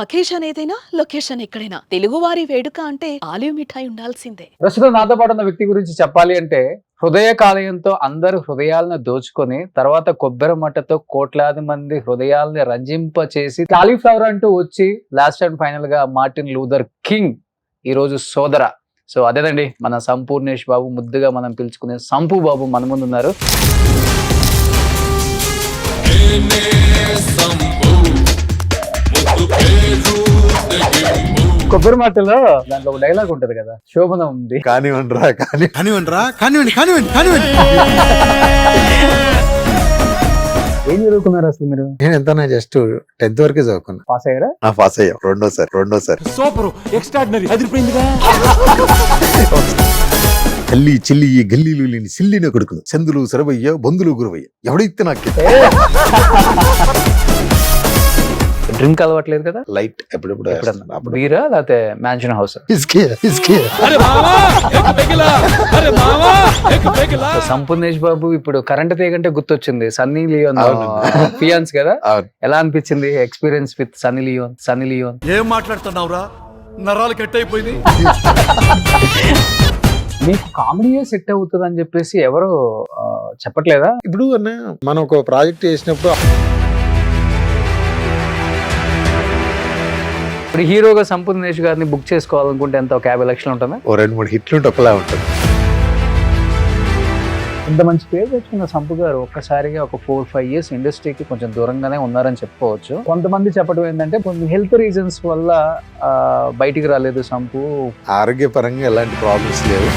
Occasion ఏదైనా location ఎక్కడైనా తెలుగువారి వేడుక అంటే ఆలివ్ మిఠాయి ఉండాల్సిందే. ప్రస్తుతం నాతో పాటు ఉన్న వ్యక్తి గురించి చెప్పాలి అంటే హృదయ కాలేయంతో అందరు హృదయాలను దోచుకొని తర్వాత కొబ్బరి మట్టతో కోట్లాది మంది హృదయాలని రంజింప చేసి కాలీఫ్లవర్ అంటూ వచ్చి లాస్ట్ అండ్ ఫైనల్ గా మార్టిన్ లూథర్ కింగ్ ఈ రోజు సోదర. సో అదేనండి మన సంపూర్ణేష్ బాబు, ముద్దుగా మనం పిలుచుకునే సంపు బాబు మన ముందు ఉన్నారు. కొబ్బరి మాటలో దాంట్లో ఒక డైలాగ్ ఉంటది కదా, శోభన ఉంది కానివ్వండిరా కానివ్వండి. ఏం చదువుకున్నారు అసలు మీరు? నేను ఎంత జస్ట్ 10th వరకే చదువుకున్నా. పాస్ అయ్యారా? పాస్ అయ్యాం రెండోసారి. Super extraordinary అదిరిపోయిందిగా. కల్లి చిల్లి ఈ గల్లీలు లేని సిల్లిన కొడుకును చందులు సరవయ్య బంధులు గురవయ్య ఎవడైతే నాకు డ్రింక్ అలవాట్లేదు కదా? లైట్ ఎప్పుడెప్పుడు బీరా లేకపోతే మ్యాన్షన్ హౌస్? సంపూర్ణేష్ బాబు ఇప్పుడు కరెంట్ తీగంటే గుర్తొచ్చింది సన్నీ లియోన్ ఫియాన్స్ కదా. ఎలా అనిపించింది ఎక్స్పీరియన్స్ విత్ సన్నీ లియోన్? ఏం మాట్లాడుతున్నావురా, నరాలు కట్ అయిపోయింది. మీకు కామెడీయే సెట్ అవుతుంది అని చెప్పేసి ఎవరు చెప్పట్లేదా? ఇప్పుడు మనం ఒక ప్రాజెక్ట్ చేసినప్పుడు ఇప్పుడు హీరోగా సంపూర్ణేష్ గారిని బుక్ చేసుకోవాలనుకుంటే ఎంత, ఒక 50 లక్షలు ఉంటుందా? ఓ 2-3 హిట్లు ఉంటే ఒకలా ఉంటుంది. ఇంత మంచి పేరు తెచ్చుకున్న సంపు గారు ఒక్కసారిగా ఒక 4-5 ఇయర్స్ ఇండస్ట్రీకి కొంచెం దూరంగానే ఉన్నారని చెప్పుకోవచ్చు. కొంతమంది చెప్పడం ఏంటంటే కొన్ని హెల్త్ రీజన్స్ వల్ల బయటికి రాలేదు సంపు. ఆరోగ్యపరంగా ఎలాంటి ప్రాబ్లమ్స్ లేవు.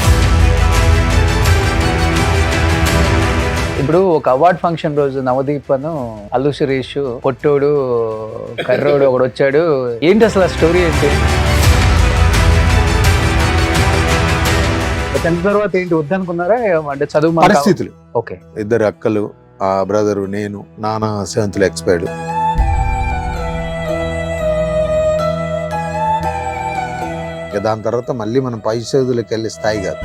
ఇప్పుడు ఒక అవార్డ్ ఫంక్షన్ రోజు నవదీప్ అను అల్లు సురేష్ పొట్టోడు కర్రోడు ఒకడు వచ్చాడు. ఏంటి అసలు ఆ స్టోరీ ఏంటి? 10th తర్వాత ఏంటి వద్దనుకున్నారా అంటే చదువు పరిస్థితులు? ఓకే. 2 అక్కలు, ఆ బ్రదరు, నేను, నాన్న 7th ఎక్స్పైర్డ్. దాని తర్వాత మళ్ళీ మనం పై చదువులకు వెళ్ళే స్థాయి కాదు.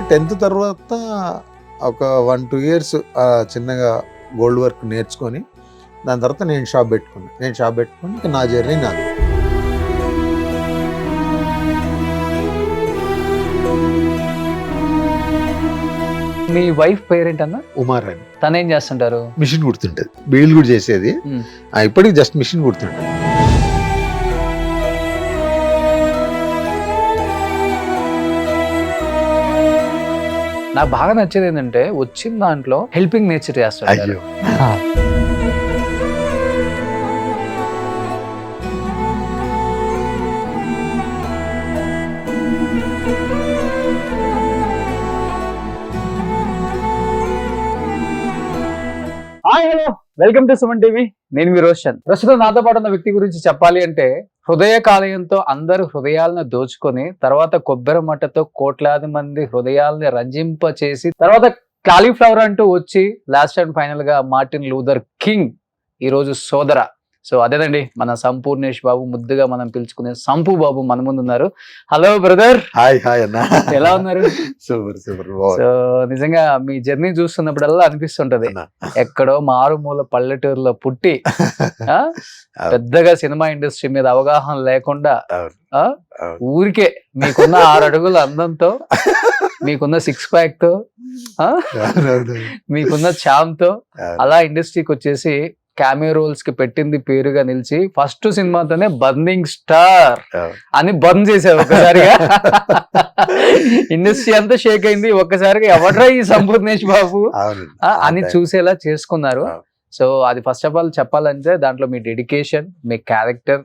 టెన్త్ తర్వాత ఒక 1-2 ఇయర్స్ చిన్నగా గోల్డ్ వర్క్ నేర్చుకొని దాని తర్వాత నేను షాప్ పెట్టుకుని ఇంకా నా జర్నీ నాది. మీ వైఫ్ పేరెంట్ అన్న? ఉమారాణి. తను ఏం చేస్తుంటారు? మిషన్ కుడుతుంటది, బీళ్ళు కూడా చేసేది. ఇప్పటికి జస్ట్ మిషన్ కుడుతుంటది. నాకు బాగా నచ్చేది ఏంటంటే వచ్చిన దాంట్లో హెల్పింగ్ నేచర్ చేస్తాడు. అయ్యో, hello, welcome to Suman TV. నేను మీ రోషన్. ప్రస్తుతం నాతో పాటు ఉన్న వ్యక్తి గురించి చెప్పాలి అంటే హృదయ కాలేయంతో అందరు హృదయాలను దోచుకొని తర్వాత కొబ్బరి మట్టతో కోట్లాది మంది హృదయాలని రంజింప చేసి తర్వాత కాలీఫ్లవర్ అంటూ వచ్చి లాస్ట్ అండ్ ఫైనల్ గా మార్టిన్ లూథర్ కింగ్ ఈ రోజు సోదర. సో అదేనండి మన సంపూర్ణేష్ బాబు, ముద్దుగా మనం పిలుచుకునే సంపు బాబు మన ముందు ఉన్నారు. Hello brother. హాయ్ అన్న, ఎలా ఉన్నారు? సూపర్. సో నిజంగా మీ జర్నీ చూస్తున్నప్పుడల్లా అనిపిస్తుంటది ఎక్కడో మారుమూల పల్లెటూరులో పుట్టి పెద్దగా సినిమా ఇండస్ట్రీ మీద అవగాహన లేకుండా ఊరికే మీకున్న 6 అడుగుల అందంతో, మీకున్న 6 ప్యాక్ తో, మీకున్న చామ్ తో అలా ఇండస్ట్రీకి వచ్చేసి క్యామియో రోల్స్ కి పెట్టింది పేరుగా నిలిచి ఫస్ట్ సినిమాతోనే బర్నింగ్ స్టార్ అని బంద్ చేశారు ఒక్కసారిగా. ఇండస్ట్రీ అంతా షేక్ అయింది ఒక్కసారిగా, ఎవడ్రా ఈ సంపూర్ణేష్ బాబు అని చూసేలా చేసుకున్నారు. సో అది ఫస్ట్ ఆఫ్ ఆల్ చెప్పాలంటే దాంట్లో మీ డెడికేషన్, మీ క్యారెక్టర్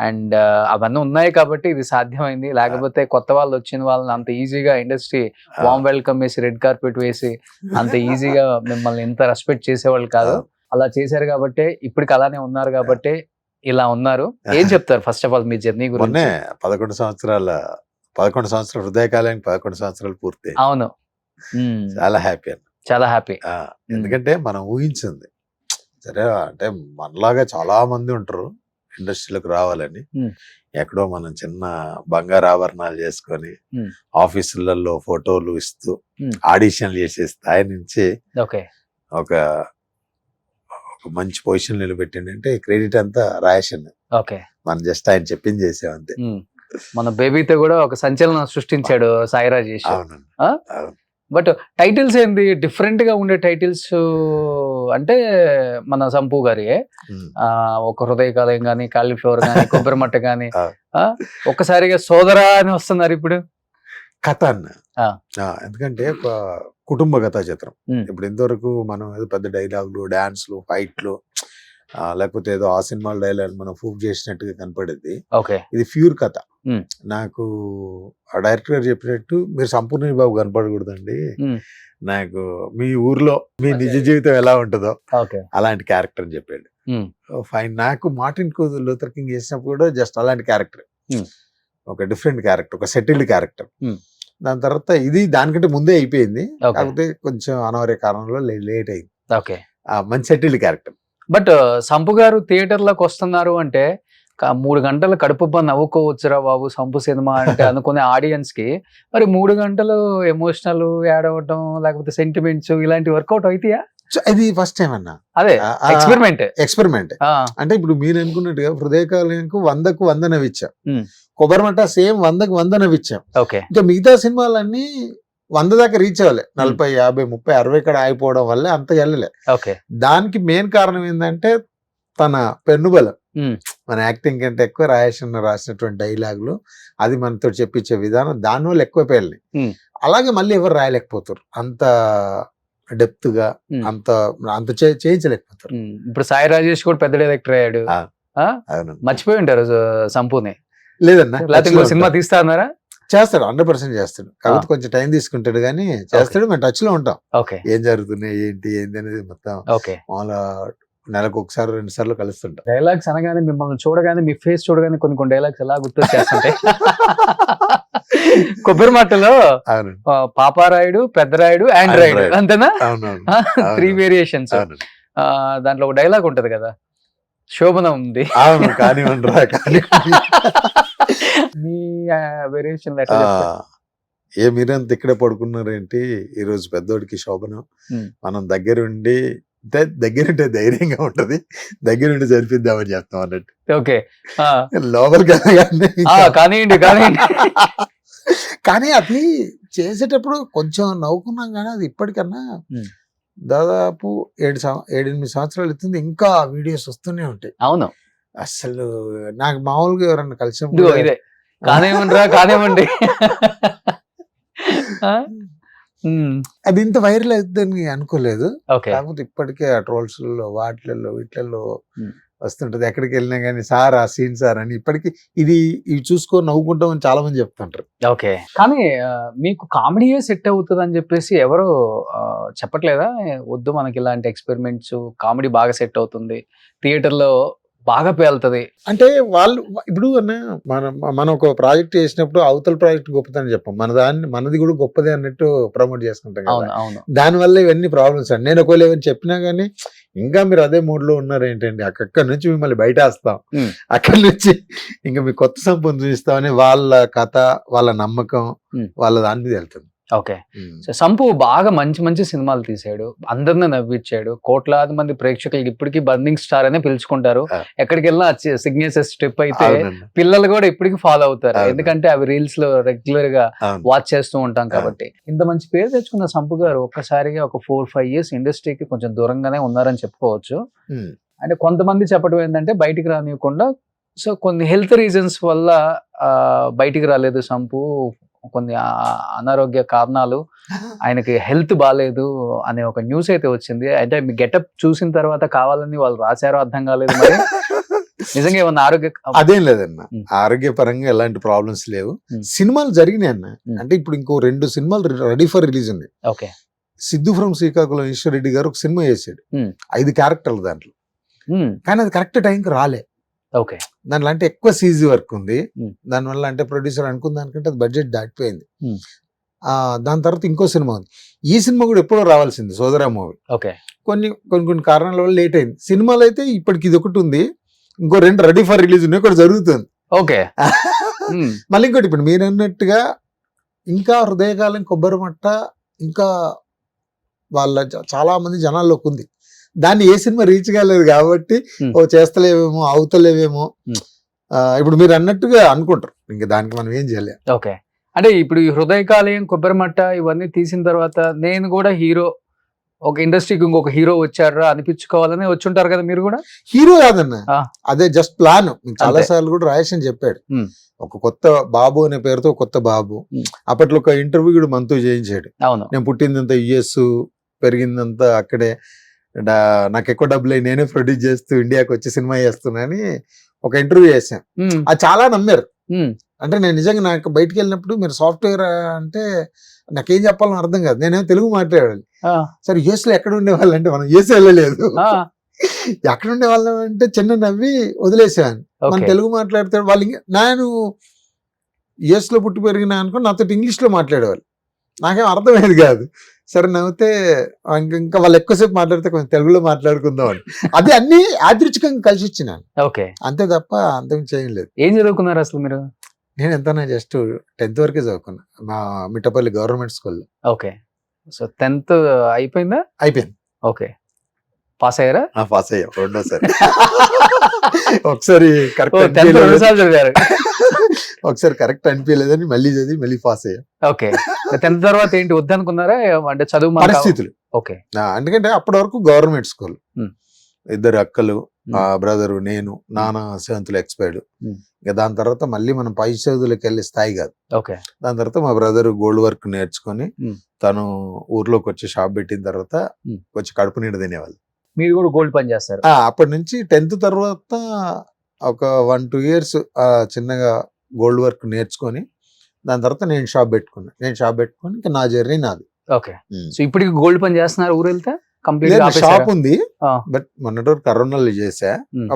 అండ్ అవన్నీ ఉన్నాయి కాబట్టి ఇది సాధ్యమైంది. లేకపోతే కొత్త వాళ్ళు వచ్చిన వాళ్ళని అంత ఈజీగా ఇండస్ట్రీ వామ్ వెల్కమ్ వేసి రెడ్ కార్పెట్ వేసి అంత ఈజీగా మిమ్మల్ని ఎంత రెస్పెక్ట్ చేసేవాళ్ళు కాదు. అలా చేశారు కాబట్టి ఇప్పటికి అలానే ఉన్నారు కాబట్టి ఇలా ఉన్నారు. ఏం చెప్తారు first of all me journey గురించి? 11 సంవత్సరాలు హృదయకాలానికి 11 సంవత్సరాలు పూర్తి. అవును, చాలా హ్యాపీ అన్న, చాలా హ్యాపీ. ఎందుకంటే మనం ఊహించింది సరే అంటే మనలాగా చాలా మంది ఉంటారు ఇండస్ట్రీలోకి రావాలని. Hmm. ఎక్కడో మనం చిన్న బంగారు ఆభరణాలు చేసుకొని Hmm. ఆఫీసులలో ఫోటోలు ఇస్తూ Hmm. ఆడిషన్లు చేసే స్థాయి నుంచి ఓకే. ఒక ఒక మంచి పొజిషన్ నిలబెట్టిందంటే క్రెడిట్ అంతా రాయేషన్. ఓకే. మనం జస్ట్ ఆయన చెప్పింది చేసాం అంతే. మన బేబీతో కూడా ఒక సంచలనం సృష్టించాడు సాయి రాజేష్. అవునండి. ఆ? అవును. బట్ టైటిల్స్ ఏంది డిఫరెంట్ గా ఉండే టైటిల్స్ అంటే మన సంపు గారి Hmm. ఒక హృదయ కాలేయం కానీ కాలీఫ్లవర్ కానీ కొబ్బరి మట్ట కానీ ఆ. ఒక్కసారిగా సోదరా అని వస్తున్నారు ఇప్పుడు. కథ అన్న. ఆ. ఎందుకంటే ఒక కుటుంబ కథా చిత్రం. Hmm. ఇప్పుడు ఇంతవరకు మనం ఏదో పెద్ద డైలాగులు, డాన్స్లు, ఫైట్లు, లేకపోతే ఏదో ఆ సినిమాల డైలాగ్ మనం ప్రూవ్ చేసినట్టుగా కనపడేది. ఓకే. ఇది ప్యూర్ కథ. Hmm. నాకు ఆ డైరెక్టర్ గారు చెప్పినట్టు మీరు సంపూర్ణ బాబు కనపడకూడదండి, Hmm. నాకు మీ ఊర్లో మీ నిజ జీవితం ఎలా ఉంటుందో ఓకే. అలాంటి క్యారెక్టర్ అని చెప్పాడు. ఫైన్. నాకు మార్టిన్ లూథర్ కింగ్ చేసినప్పుడు కూడా జస్ట్ అలాంటి క్యారెక్టర్. Hmm. ఒక డిఫరెంట్ క్యారెక్టర్, ఒక సెటిల్డ్ క్యారెక్టర్. Hmm. దాని తర్వాత ఇది దానికంటే ముందే అయిపోయింది. Okay. కాకపోతే కొంచెం అనారోగ్య కారణంలో లేట్ అయింది. ఓకే. మంచి సెటిల్డ్ క్యారెక్టర్. బట్ సంపు గారు థియేటర్లోకి వస్తున్నారు అంటే 3 గంటలు కడుపుబ్బ నవ్వుకోవచ్చురా బాబు సంపు సినిమా అంటే అనుకునే ఆడియన్స్ కి మరి 3 గంటలు ఎమోషనల్ ఏడవటం లేకపోతే సెంటిమెంట్స్ ఇలాంటి వర్కౌట్ అవుతాయా? ఇది ఫస్ట్ టైం అన్న. అదే ఎక్స్పెరిమెంట్. అంటే ఇప్పుడు మీరు అనుకున్నట్టుగా హృదయకాలంకు 100కు 100 నవ్విచ్చాం. Hmm. కొబ్బరిమట సేమ్ 100కు 100 నవ్విచ్చాం. ఓకే. ఇంకా మిగతా సినిమాలన్నీ 100 దాకా రీచ్ అవ్వలే. 40, 50, 30, 60 ఇక్కడ ఆగిపోవడం వల్ల అంత వెళ్ళలే. ఓకే. దానికి మెయిన్ కారణం ఏంటంటే తన పెన్నుబలం. Hmm. మన యాక్టింగ్ కంటే ఎక్కువ రాయేషన్ రాసినటువంటి డైలాగులు, అది మనతో చెప్పించే విధానం, దానివల్ల ఎక్కువ పేర్లు. Hmm. అలాగే మళ్ళీ ఎవరు రాయలేకపోతారు అంత డెప్త్ గా. Hmm. అంత చేయించలేకపోతారు. ఇప్పుడు సాయి రాజేష్ కూడా పెద్ద డైరెక్టర్ అయ్యాడు. అవును. మర్చిపోయి ఉంటారు సంపుని. లేదన్నా, లేకపోతే ఇంకో సినిమా తీస్తా అన్నారా? చేస్తాడు, 100% చేస్తాడు. కాకపోతే కొంచెం టైం తీసుకుంటాడు కానీ చేస్తాడు. మేము టచ్ లో ఉంటాం. ఓకే. ఏం జరుగుతున్నాయి ఏంటి అనేది మొత్తం. ఓకే. మామూలుగా నెలకు 1 2 సార్లు కలుస్తుంటాం. డైలాగ్స్ అనగానే మిమ్మల్ని చూడగానే మీ ఫేస్ చూడగానే కొన్ని డైలాగ్స్ ఎలా గుర్తొచ్చేస్తుంటాయి. కొబ్బరి మాటలో అవును. పాపారాయుడు, పెద్దరాయుడు, ఆండ్రాయిడ్ అంతేనా? అవునవును. 3 వేరియేషన్స్. అవును. దాంట్లో ఒక డైలాగ్ ఉంటది కదా, శోభన ఉంది. అవును. కానివ్వండి రా కానివ్వండి. మీ వేరియేషన్ మీరంతా ఇక్కడే పడుకున్నారేంటి, ఈ రోజు పెద్దోడికి శోభనం, మనం దగ్గరుండి దగ్గరుంటే ధైర్యంగా ఉంటది, దగ్గరుండి జరిపిద్దామని చెప్తాం అన్నట్టు. ఓకే. లోపలికి కానివ్వండి. కానీ అది చేసేటప్పుడు కొంచెం నవ్వుకున్నాం కానీ అది ఇప్పటికన్నా దాదాపు 7-8 సంవత్సరాలు అవుతుంది, ఇంకా వీడియోస్ వస్తూనే ఉంటాయి. అవును. అసలు నాకు మామూలుగా ఎవరన్నా కలిసినప్పుడు ఇదే కానివ్వండి. అది ఇంత వైరల్ అవుతుందని అనుకోలేదు. ఓకే. కాకపోతే ఇప్పటికే ఆ ట్రోల్స్ వీటిల్లో వస్తుంటది. ఎక్కడికి వెళ్ళినా కానీ సార్ ఆ సీన్ సార్ అని ఇప్పటికీ ఇవి చూసుకొని నవ్వుకుంటామని చాలా మంది చెప్తుంటారు. ఓకే. కానీ మీకు కామెడీయే సెట్ అవుతుంది అని చెప్పేసి ఎవరు చెప్పట్లేదా? వద్దు మనకి ఇలాంటి ఎక్స్పెరిమెంట్స్, కామెడీ బాగా సెట్ అవుతుంది, థియేటర్ లో బాగా పేలుతుంది అంటే వాళ్ళు ఇప్పుడు మనం ఒక ప్రాజెక్ట్ చేసినప్పుడు అవతల ప్రాజెక్ట్ గొప్పదని చెప్పాం, మనది కూడా గొప్పదే అన్నట్టు ప్రమోట్ చేసుకుంటాం కదా. దానివల్ల ఇవన్నీ ప్రాబ్లమ్స్ అండి. నేను ఒకవేళ ఏమైనా చెప్పినా కానీ ఇంకా మీరు అదే మూడ్ లో ఉన్నారు ఏంటండి, అక్కడి నుంచి మిమ్మల్ని బయట వేస్తాం, అక్కడి నుంచి ఇంకా మీ కొత్త సంపద చూపిస్తామని వాళ్ళ కథ, వాళ్ళ నమ్మకం, వాళ్ళ దాని మీద వెళ్తుంది. ఓకే. సో సంపు బాగా మంచి సినిమాలు తీసాడు, అందరిని నవ్వించాడు, కోట్లాది మంది ప్రేక్షకులు ఇప్పటికీ బర్నింగ్ స్టార్ అనే పిలుచుకుంటారు. ఎక్కడికి వెళ్ళినా సిగ్నేచర్ స్టెప్ అయితే పిల్లలు కూడా ఇప్పటికీ ఫాలో అవుతారు, ఎందుకంటే అవి రీల్స్ లో రెగ్యులర్ గా వాచ్ చేస్తూ ఉంటాం కాబట్టి. ఇంత మంచి పేరు తెచ్చుకున్న సంపు గారు ఒక్కసారిగా ఒక 4-5 years ఇండస్ట్రీకి కొంచెం దూరంగానే ఉన్నారని చెప్పుకోవచ్చు. అంటే కొంతమంది చెప్పడం ఏంటంటే బయటికి రానివ్వకుండా, సో కొన్ని హెల్త్ రీజన్స్ వల్ల బయటికి రాలేదు సంపు, కొన్ని అనారోగ్య కారణాలు, ఆయనకి హెల్త్ బాగాలేదు అనే ఒక న్యూస్ అయితే వచ్చింది. అయితే మీ గెటప్ చూసిన తర్వాత కావాలని వాళ్ళు రాశారో అర్థం కాలేదు, మరి నిజంగా ఏమన్నా అదేం లేదన్న, ఆరోగ్యపరంగా ఎలాంటి ప్రాబ్లమ్స్ లేవు. సినిమాలు జరిగినాయి అన్న. అంటే ఇప్పుడు ఇంకో 2 సినిమాలు రెడీ ఫర్ రిలీజ్ ఉంది. ఓకే. సిద్ధు ఫ్రమ్ శ్రీకాకుళం ఈశ్వర్ రెడ్డి గారు ఒక సినిమా చేశాడు, 5 క్యారెక్టర్లు దాంట్లో, కానీ అది కరెక్ట్ టైంకి రాలే. ఓకే. దాంట్లో అంటే ఎక్కువ సీజీ వర్క్ ఉంది, దానివల్ల అంటే ప్రొడ్యూసర్ అనుకున్న దానికంటే అది బడ్జెట్ దాటిపోయింది. దాని తర్వాత ఇంకో సినిమా ఉంది, ఈ సినిమా కూడా ఎప్పుడో రావాల్సింది, సోదరా మూవీ. ఓకే. కొన్ని కారణాల వల్ల లేట్ అయింది. సినిమాలు అయితే ఇప్పటికి ఇది ఒకటి ఉంది, ఇంకో 2 రెడీ ఫర్ రిలీజ్ ఉన్నాయి, ఒకటి జరుగుతుంది. ఓకే. మళ్ళీ ఇంకోటి ఇప్పుడు మీరు అన్నట్టుగా ఇంకా హృదయకాలం కొబ్బరి మట్ట ఇంకా వాళ్ళ చాలా మంది జనాల్లోకి ఉంది. దాన్ని ఏ సినిమా రీచ్ కాలేదు కాబట్టి ఓ చేస్తలేవేమో అవుతలేవేమో ఇప్పుడు మీరు అన్నట్టుగా అనుకుంటారు, ఇంకా దానికి మనం ఏం చేయలేం. ఓకే. అంటే ఇప్పుడు ఈ హృదయకాలయం, కొబ్బరిమట్ట ఇవన్నీ తీసిన తర్వాత నేను కూడా హీరో, ఒక ఇండస్ట్రీకి ఇంకొక హీరో వచ్చారా అనిపించుకోవాలని వచ్చుంటారు కదా మీరు కూడా? హీరో కాదన్న, అదే జస్ట్ ప్లాన్. చాలా అంతే. సార్లు కూడా రాయేష్ అని చెప్పాడు, ఉమ్. ఒక కొత్త బాబు అనే పేరుతో కొత్త బాబు. అప్పట్లో ఒక ఇంటర్వ్యూ కూడా మనతో చేయించాడు. అవును. నేను పుట్టిందంతా యుఎస్, పెరిగిందంతా అక్కడే, నాకు ఎక్కువ డబ్బులు అయి నేనే ప్రొడ్యూస్ చేస్తూ ఇండియాకి వచ్చి సినిమా చేస్తున్నానని ఒక ఇంటర్వ్యూ చేశాను. అది చాలా నమ్మారు. అంటే నేను నిజంగా నాకు బయటికి వెళ్ళినప్పుడు మీరు సాఫ్ట్వేర్ అంటే నాకేం చెప్పాలని అర్థం కాదు, నేనేమో తెలుగు మాట్లాడాలి. సరే యుఎస్ లో ఎక్కడ ఉండేవాళ్ళు అంటే మనం యుఎస్ వెళ్ళలేదు, ఎక్కడ ఉండేవాళ్ళం అంటే చిన్న నవ్వి వదిలేసాను. మన తెలుగు మాట్లాడతాడు వాళ్ళు. నేను యుఎస్ లో పుట్టి పెరిగినా అనుకో నాతో ఇంగ్లీష్ లో మాట్లాడేవాళ్ళు, నాకేం అర్థమయ్యేది కాదు. సరే నవ్వుతే ఇంకా వాళ్ళు ఎక్కువసేపు మాట్లాడితే కొంచెం తెలుగులో మాట్లాడుకుందాం అని, అది అన్ని యాదృచ్ఛికంగా కలిసి వచ్చినాను. ఓకే. అంతే తప్ప అంతం చేయలేదు. ఏం చదువుకున్నారు అసలు మీరు? నేను ఎంతనా జస్ట్ 10th వరకే చదువుకున్నా మా మిట్టపల్లి గవర్నమెంట్ స్కూల్లో. ఓకే. సో 10th అయిపోయిందా? అయిపోయింది. ఓకే. పాస్ అయ్యారా? పాస్ అయ్యా రెండోసారి. ఒకసారి కరెక్ట్ ఒకసారి కరెక్ట్ అనిపించలేదని మళ్ళీ చదివి మళ్ళీ పాస్ అయ్యా. ఓకే. 10th తర్వాత ఏంటి వద్దనుకున్నారా అంటే చదువు పరిస్థితులు? ఓకే. ఎందుకంటే అప్పటి వరకు గవర్నమెంట్ స్కూల్, 2 అక్కలు, బ్రదరు, నేను, నాన్న 7th ఎక్స్పైర్డ్. ఇక దాని తర్వాత మళ్ళీ మనం పై చదువులకు వెళ్ళే స్థాయి కాదు. ఓకే. దాని తర్వాత మా బ్రదర్ గోల్డ్ వర్క్ నేర్చుకొని తను ఊర్లోకి వచ్చి షాప్ పెట్టిన తర్వాత వచ్చి కడుపు నిండా తినేవాళ్ళు. మీరు కూడా గోల్డ్ పని చేస్తారు? అప్పటి నుంచి 10th తర్వాత ఒక 1-2 years చిన్నగా గోల్డ్ వర్క్ నేర్చుకొని దాని తర్వాత నేను షాప్ పెట్టుకుని ఇంకా నా జర్నీ నాది. ఓకే. సో ఇప్పటికి గోల్డ్ పని చేస్తున్నారు ఊరు వెళ్తే? కంప్లీట్ షాప్ ఉంది, బట్ మొన్నటి వరకు కరోనాలో చేసా.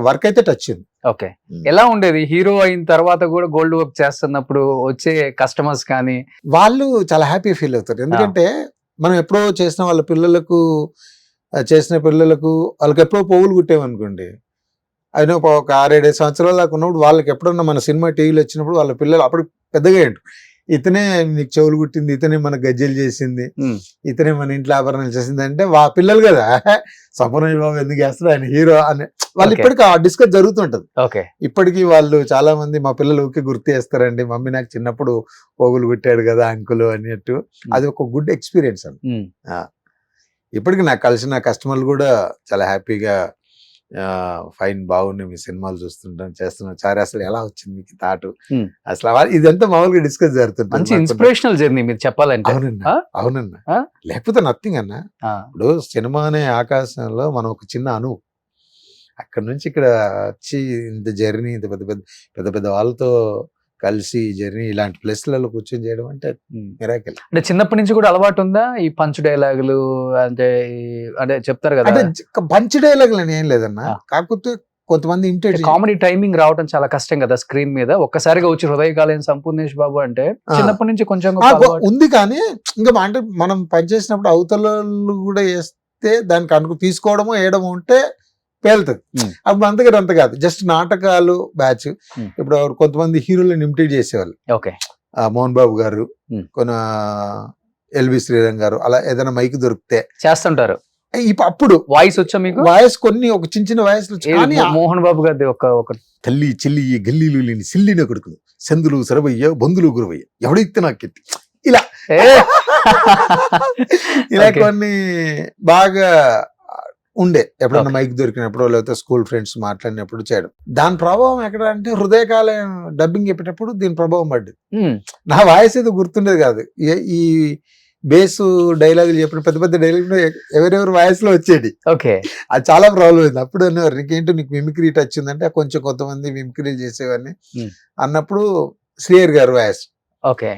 వర్క్ అయితే టచ్ ఉంది. ఓకే. ఎలా ఉండేది హీరో అయిన తర్వాత కూడా గోల్డ్ వర్క్ చేస్తున్నప్పుడు వచ్చే కస్టమర్స్ కానీ? వాళ్ళు చాలా హ్యాపీ ఫీల్ అవుతారు, ఎందుకంటే మనం ఎప్పుడో చేసిన వాళ్ళ పిల్లలకు వాళ్ళకి ఎప్పుడో పోగులు కుట్టామనుకోండి, అయినా ఒక 6-7 సంవత్సరాల దాకా ఉన్నప్పుడు వాళ్ళకి ఎప్పుడన్నా మన సినిమా టీవీలో వచ్చినప్పుడు వాళ్ళ పిల్లలు అప్పుడు పెద్దగా ఏంటి, ఇతనే నీకు చెవులు కుట్టింది, ఇతనే మన గజ్జెలు చేసింది, ఇతనే మన ఇంట్లో ఆభరణాలు చేసింది అంటే పిల్లలు కదా, సంపూర్ణ బాబు ఎందుకు చేస్తారు ఆయన హీరో అని వాళ్ళు ఇప్పటికీ ఆ డిస్కస్ జరుగుతుంటది. ఓకే. ఇప్పటికీ వాళ్ళు చాలా మంది మా పిల్లలు ఊరికే గుర్తు చేస్తారండి, మమ్మీ నాకు చిన్నప్పుడు పోగులు కుట్టాడు కదా అంకుల్ అన్నట్టు. అది ఒక గుడ్ ఎక్స్పీరియన్స్ అండి. ఇప్పటికి నాకు కలిసిన కస్టమర్లు కూడా చాలా హ్యాపీగా ఫైన్ బాగున్నాయి మీ సినిమాలు చూస్తుంటాం చేస్తున్నాం సరే అసలు ఎలా వచ్చింది మీకు థాట్ అసలు ఇదంతా మామూలుగా డిస్కస్ జరుగుతుంది. మంచి ఇన్స్పిరేషనల్ జర్నీ మీరు చెప్పాలంటే. అవునన్నా లేకపోతే నథింగ్ అన్న. ఇప్పుడు సినిమా అనే ఆకాశంలో మనం ఒక చిన్న అణువు, అక్కడ నుంచి ఇక్కడ వచ్చి ఇంత జర్నీ ఇంత పెద్ద పెద్ద వాళ్ళతో కలిసి జర్నీ ఇలాంటి ప్లేస్లలో కూర్చొని చేయడం అంటే మిరాకిల్. అంటే చిన్నప్పటి నుంచి కూడా అలవాటు ఉందా ఈ పంచ్ డైలాగులు అంటే చెప్తారు కదా? అంటే పంచ్ డైలాగులు అని ఏం లేదన్నా, కాకపోతే కొంతమంది ఇమిటేట్ కామెడీ టైమింగ్ రావడం చాలా కష్టం కదా స్క్రీన్ మీద. ఒక్కసారిగా వచ్చి హృదయకాలయం సంపూర్ణేష్ బాబు అంటే చిన్నప్పటి నుంచి కొంచెం ఉంది, కానీ ఇంకా అంటే మనం పనిచేసినప్పుడు అవతల కూడా వేస్తే దానికి తీసుకోవడమో వేయడమో ఉంటే పేలుతుంది. అప్పుడు అంతగా అంత కాదు, జస్ట్ నాటకాలు బ్యాచ్. ఇప్పుడు కొంతమంది హీరోలను ఇమిటేట్ చేసేవాళ్ళు, మోహన్ బాబు గారు, కొన్ని ఎల్వి శ్రీరంగ్ గారు, అలా ఏదైనా మైక్ దొరికితే చేస్తుంటారు. అప్పుడు వాయిస్ వచ్చా మీకు? వాయిస్ కొన్ని ఒక చిన్న చిన్న వాయిస్. మోహన్ బాబు గారి ఒక తల్లి చెల్లి గల్లీలు లేని సిల్లిన కొడుకులు సందులు సరవయ్య బంధులు గురవయ్య ఎవడైతే నాకెత్తి ఇలా ఇలా కొన్ని బాగా ఉండే. ఎప్పుడన్నా మైక్ దొరికినప్పుడు లేకపోతే స్కూల్ ఫ్రెండ్స్ మాట్లాడినప్పుడు చేయడం. దాని ప్రభావం ఎక్కడ అంటే హృదయకాలయం డబ్బింగ్ చెప్పేటప్పుడు దీని ప్రభావం పడ్డది. నా వాయిస్ ఏదో గుర్తుండేది కాదు, ఈ బేస్ డైలాగులు చెప్పిన పెద్ద పెద్ద డైలాగులు ఎవరెవరు వాయిస్ లో వచ్చేది. ఓకే, అది చాలా ప్రాబ్లం అయింది. అప్పుడు అనేవారు నీకేంటో నీకు మిమిక్రీ టచ్ ఉందంటే కొంచెం కొంతమంది మిమిక్రీలు చేసేవాడిని అన్నప్పుడు శ్రీహరి గారు వాయిస్. ఓకే,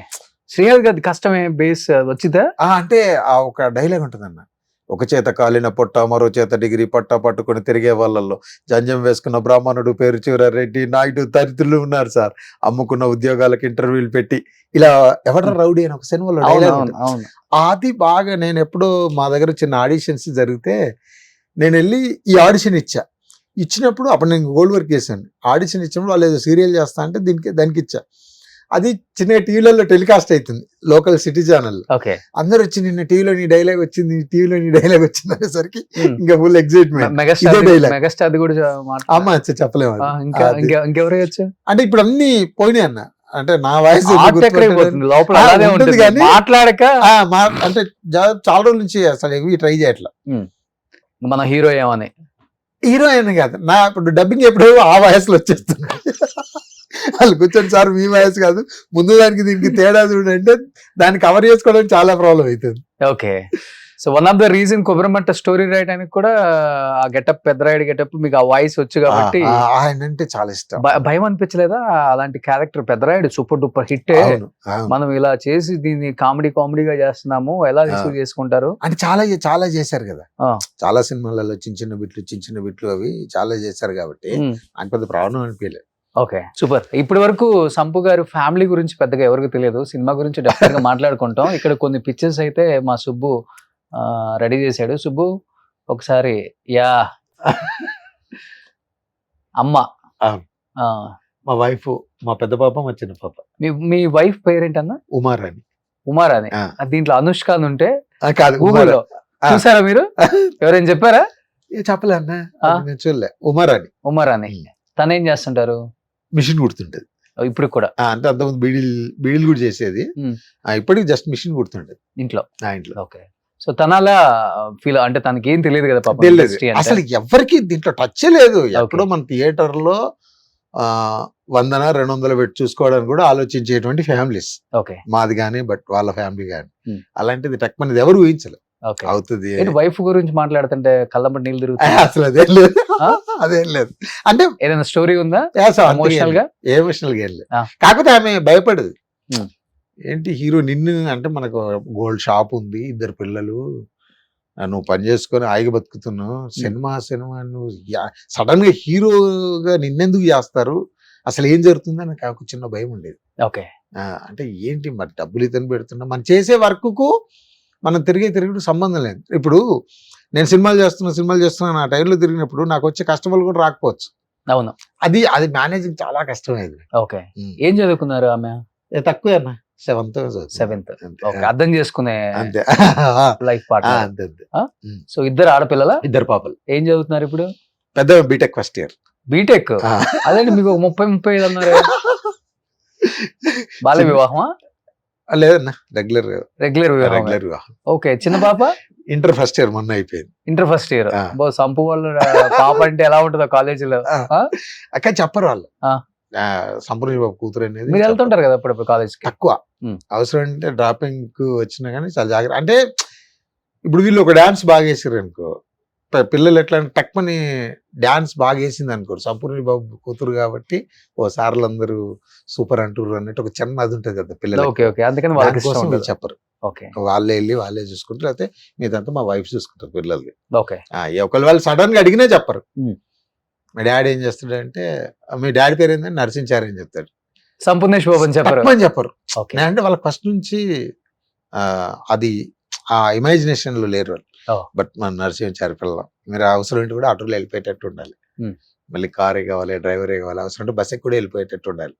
శ్రీహరి గారి కష్టమే బేస్ వచ్చిందా అంటే ఆ ఒక డైలాగ్ ఉంటుందన్న, ఒక చేత కాలిన పొట్ట మరో చేత డిగ్రీ పట్టా పట్టుకుని తిరిగే వాళ్ళల్లో జంజం వేసుకున్న బ్రాహ్మణుడు పేరు రెడ్డి నాయుడు దరిద్రులు ఉన్నారు సార్, అమ్ముకున్న ఉద్యోగాలకు ఇంటర్వ్యూలు పెట్టి ఇలా ఎవడ రౌడీ అని ఒక సినిమాలో డైలాగ్ ఉంటుంది. అది బాగా నేను ఎప్పుడో మా దగ్గర చిన్న ఆడిషన్స్ జరిగితే నేను వెళ్ళి ఈ ఆడిషన్ ఇచ్చా. ఇచ్చినప్పుడు అప్పుడు నేను గోల్డ్ వర్క్ చేశాను. ఆడిషన్ ఇచ్చినప్పుడు వాళ్ళు ఏదో సీరియల్ చేస్తా అంటే దానికి ఇచ్చా. అది చిన్న టీవీలలో టెలికాస్ట్ అవుతుంది, లోకల్ సిటీ ఛానల్. ఓకే. అందరూ వచ్చి నిన్న టీవీలో నీ డైలాగ్ వచ్చింది, టీవీలో నీ డైలాగ్ వచ్చింది అనేసరికి ఇంకా ఫుల్ ఎక్సైట్మెంట్. మెగాస్టార్ కూడా అమ్మ చెప్పలేము. ఇంకెవరు వచ్చు అంటే ఇప్పుడు అన్ని పోయినాయి అన్న. అంటే నా వాయిస్ మాట్లాడక అంటే చాలా రోజుల నుంచి అసలు ఏవి ట్రై చేయట్లా. మన హీరో ఏమని హీరోయిన్ కాదు నా, ఇప్పుడు డబ్బింగ్ ఎప్పుడో ఆ వయసులో వచ్చేస్తుంది. వాళ్ళు కూర్చొని సార్ మీ వయసు కాదు, ముందు దానికి దీనికి తేడా చూడంటే దాన్ని కవర్ చేసుకోవడానికి చాలా ప్రాబ్లం అవుతుంది. Okay. So one of the reason కొబ్బరిమంట స్టోరీ రాయడానికి కూడా ఆ గెటప్, పెద్దరాయుడు గెటప్, మీకు ఆ వాయిస్ వచ్చు కాబట్టి ఆయన అంటే చాలా ఇష్టం. భయం అనిపించలేదా? అలాంటి character Peddarayudu super duper hit, మనం ఇలా చేసి దీన్ని కామెడీగా చేస్తున్నాము, ఎలా రిసీవ్ చేసుకుంటారు అంటే చాలా చేశారు కదా, చాలా సినిమాలలో చిన్న చిన్న బిట్లు అవి చాలా చేశారు కాబట్టి ఆయన పెద్ద ప్రాబ్లం అనిపించలేదు. Okay, super. ఇప్పటి వరకు సంపు గారు ఫ్యామిలీ గురించి పెద్దగా ఎవరికి తెలియదు, సినిమా గురించి డెఫినెట్ గా మాట్లాడుకుంటాం. ఇక్కడ కొన్ని పిక్చర్స్ అయితే మా సుబ్బు రెడీ చేశాడు. సుబ్బు ఒకసారి యా అమ్మ, మా వైఫ్, మా పెద్ద పాప, మా చిన్న పాప. మీ వైఫ్ పేరేంటన్నా? ఉమారాణి. ఉమారాణి. దీంట్లో అనుష్క అని ఉంటే కాదు, గూగుల్లో చూసారా మీరు? ఎవరైనా చెప్పారా? చెప్పలే అన్న, నేను చూడలే. ఉమారాణి. తనేం చేస్తుంటారు? మిషన్ కుడుతుంటది ఇప్పుడు కూడా. అంటే అంతకుముందు బీడీలు కూడా చేసేది, ఇప్పటికి జస్ట్ మిషన్ కుడుతుంటది ఇంట్లో. ఓకే. సో తనలా ఫీల్, అంటే తనకి ఏం తెలియదు కదా పాపం, అసలు ఎవరికి దీంట్లో టచ్ లేదు. ఎప్పుడో మన థియేటర్ లో 100-200 పెట్టి చూసుకోవడానికి కూడా ఆలోచించేటువంటి ఫ్యామిలీస్ మాది కానీ, బట్ వాళ్ళ ఫ్యామిలీ కానీ. అలాంటిది టక్ మనది ఎవరు ఊహించలేదు అవుతుంది. వైఫ్ గురించి మాట్లాడుతుంటే కళ్ళంబడి నీళ్ళు తిరుగుతాయి. అసలు అదేం లేదు. అంటే ఏదైనా స్టోరీ ఉందా ఎమోషనల్ గా? ఎమోషనల్ గా ఏం లేదు. కాకపోతే ఆమె భయపడదు. ఏంటి హీరో నిన్ను అంటే, మనకు గోల్డ్ షాప్ ఉంది, 2 పిల్లలు, నువ్వు పని చేసుకొని ఆయిగా బతుకుతున్నావు, సినిమా నువ్వు సడన్ గా హీరోగా నిన్నెందుకు చేస్తారు, అసలు ఏం జరుగుతుందని నాకు చిన్న భయం ఉండేది. ఓకే. అంటే ఏంటి మరి డబ్బులు ఇతను పెడుతున్నా, మనం చేసే వర్క్ కు మనం తిరుగుడు సంబంధం లేదు. ఇప్పుడు నేను సినిమాలు చేస్తున్నాను ఆ టైంలో తిరిగినప్పుడు నాకు వచ్చే కస్టమర్లు కూడా రాకపోవచ్చు. అవును, అది మేనేజింగ్ చాలా కష్టమైంది. ఓకే. ఏం చదువుకున్నారు ఆమె? తక్కువే అన్న, 7th. అర్థం చేసుకునే అంతే లైఫ్ పార్ట్నర్. అంతే. సో 2 ఆడపిల్లల, 2 పాపలు. ఏం చదువుతున్నారు ఇప్పుడు? పెద్ద బీటెక్ ఫస్ట్ ఇయర్. బీటెక్? అదే మీకు 30-35 అన్నారు. బాల్య వివాహమా? లేదన్నా, రెగ్యులర్ వివాహం. ఓకే. చిన్న పాప ఇంటర్ ఫస్ట్ ఇయర్ మొన్న అయిపోయింది. Inter first year. సంపు వాళ్ళు పాప అంటే ఎలా ఉంటుందో కాలేజీలో అక్కడ చెప్పరు వాళ్ళు. సంపూర్ణ బాబు కూతురు అనేది. మీరు వెళ్తుంటారు కదా అప్పుడు కాలేజ్? తక్కువ, అవసరం అంటే డ్రాపింగ్ కు వచ్చినా కానీ చాలా జాగ్రత్త. అంటే ఇప్పుడు వీళ్ళు ఒక డాన్స్ బాగా వేసారు అనుకో, పిల్లలు ఎట్లా టక్మని డాన్స్ బాగా వేసింది అనుకోరు, సంపూర్ణ బాబు కూతురు కాబట్టి ఓ సార్లు అందరూ సూపర్ అంటారు అన్నట్టు ఒక చిన్న అది ఉంటుంది కదా పిల్లలు. అందుకని వాళ్ళు చెప్పరు. వాళ్ళే వెళ్ళి వాళ్ళే చూసుకుంటారు, అయితే మీదంతా మా వైఫ్ చూసుకుంటారు పిల్లలకి. ఒకళ్ళు వాళ్ళు సడన్ గా అడిగినా చెప్పరు. మీ డాడీ ఏం చేస్తాడంటే, మీ డాడీ పేరు ఏంటంటే నరసించారు అని చెప్తాడు, సంపూర్ణేష్ బాబు అని చెప్పరు. అంటే వాళ్ళకి ఫస్ట్ నుంచి అది ఆ ఇమాజినేషన్ లో లేరు వాళ్ళు. బట్ మన నరసించారు పిల్లలు, మీరు అవసరం ఏంటి కూడా ఆటోలో వెళ్ళిపోయేటట్టు ఉండాలి, మళ్ళీ కారే కావాలి, డ్రైవరే కావాలి, అవసరం అంటే బస్సు కూడా వెళ్ళిపోయేటట్టు ఉండాలి.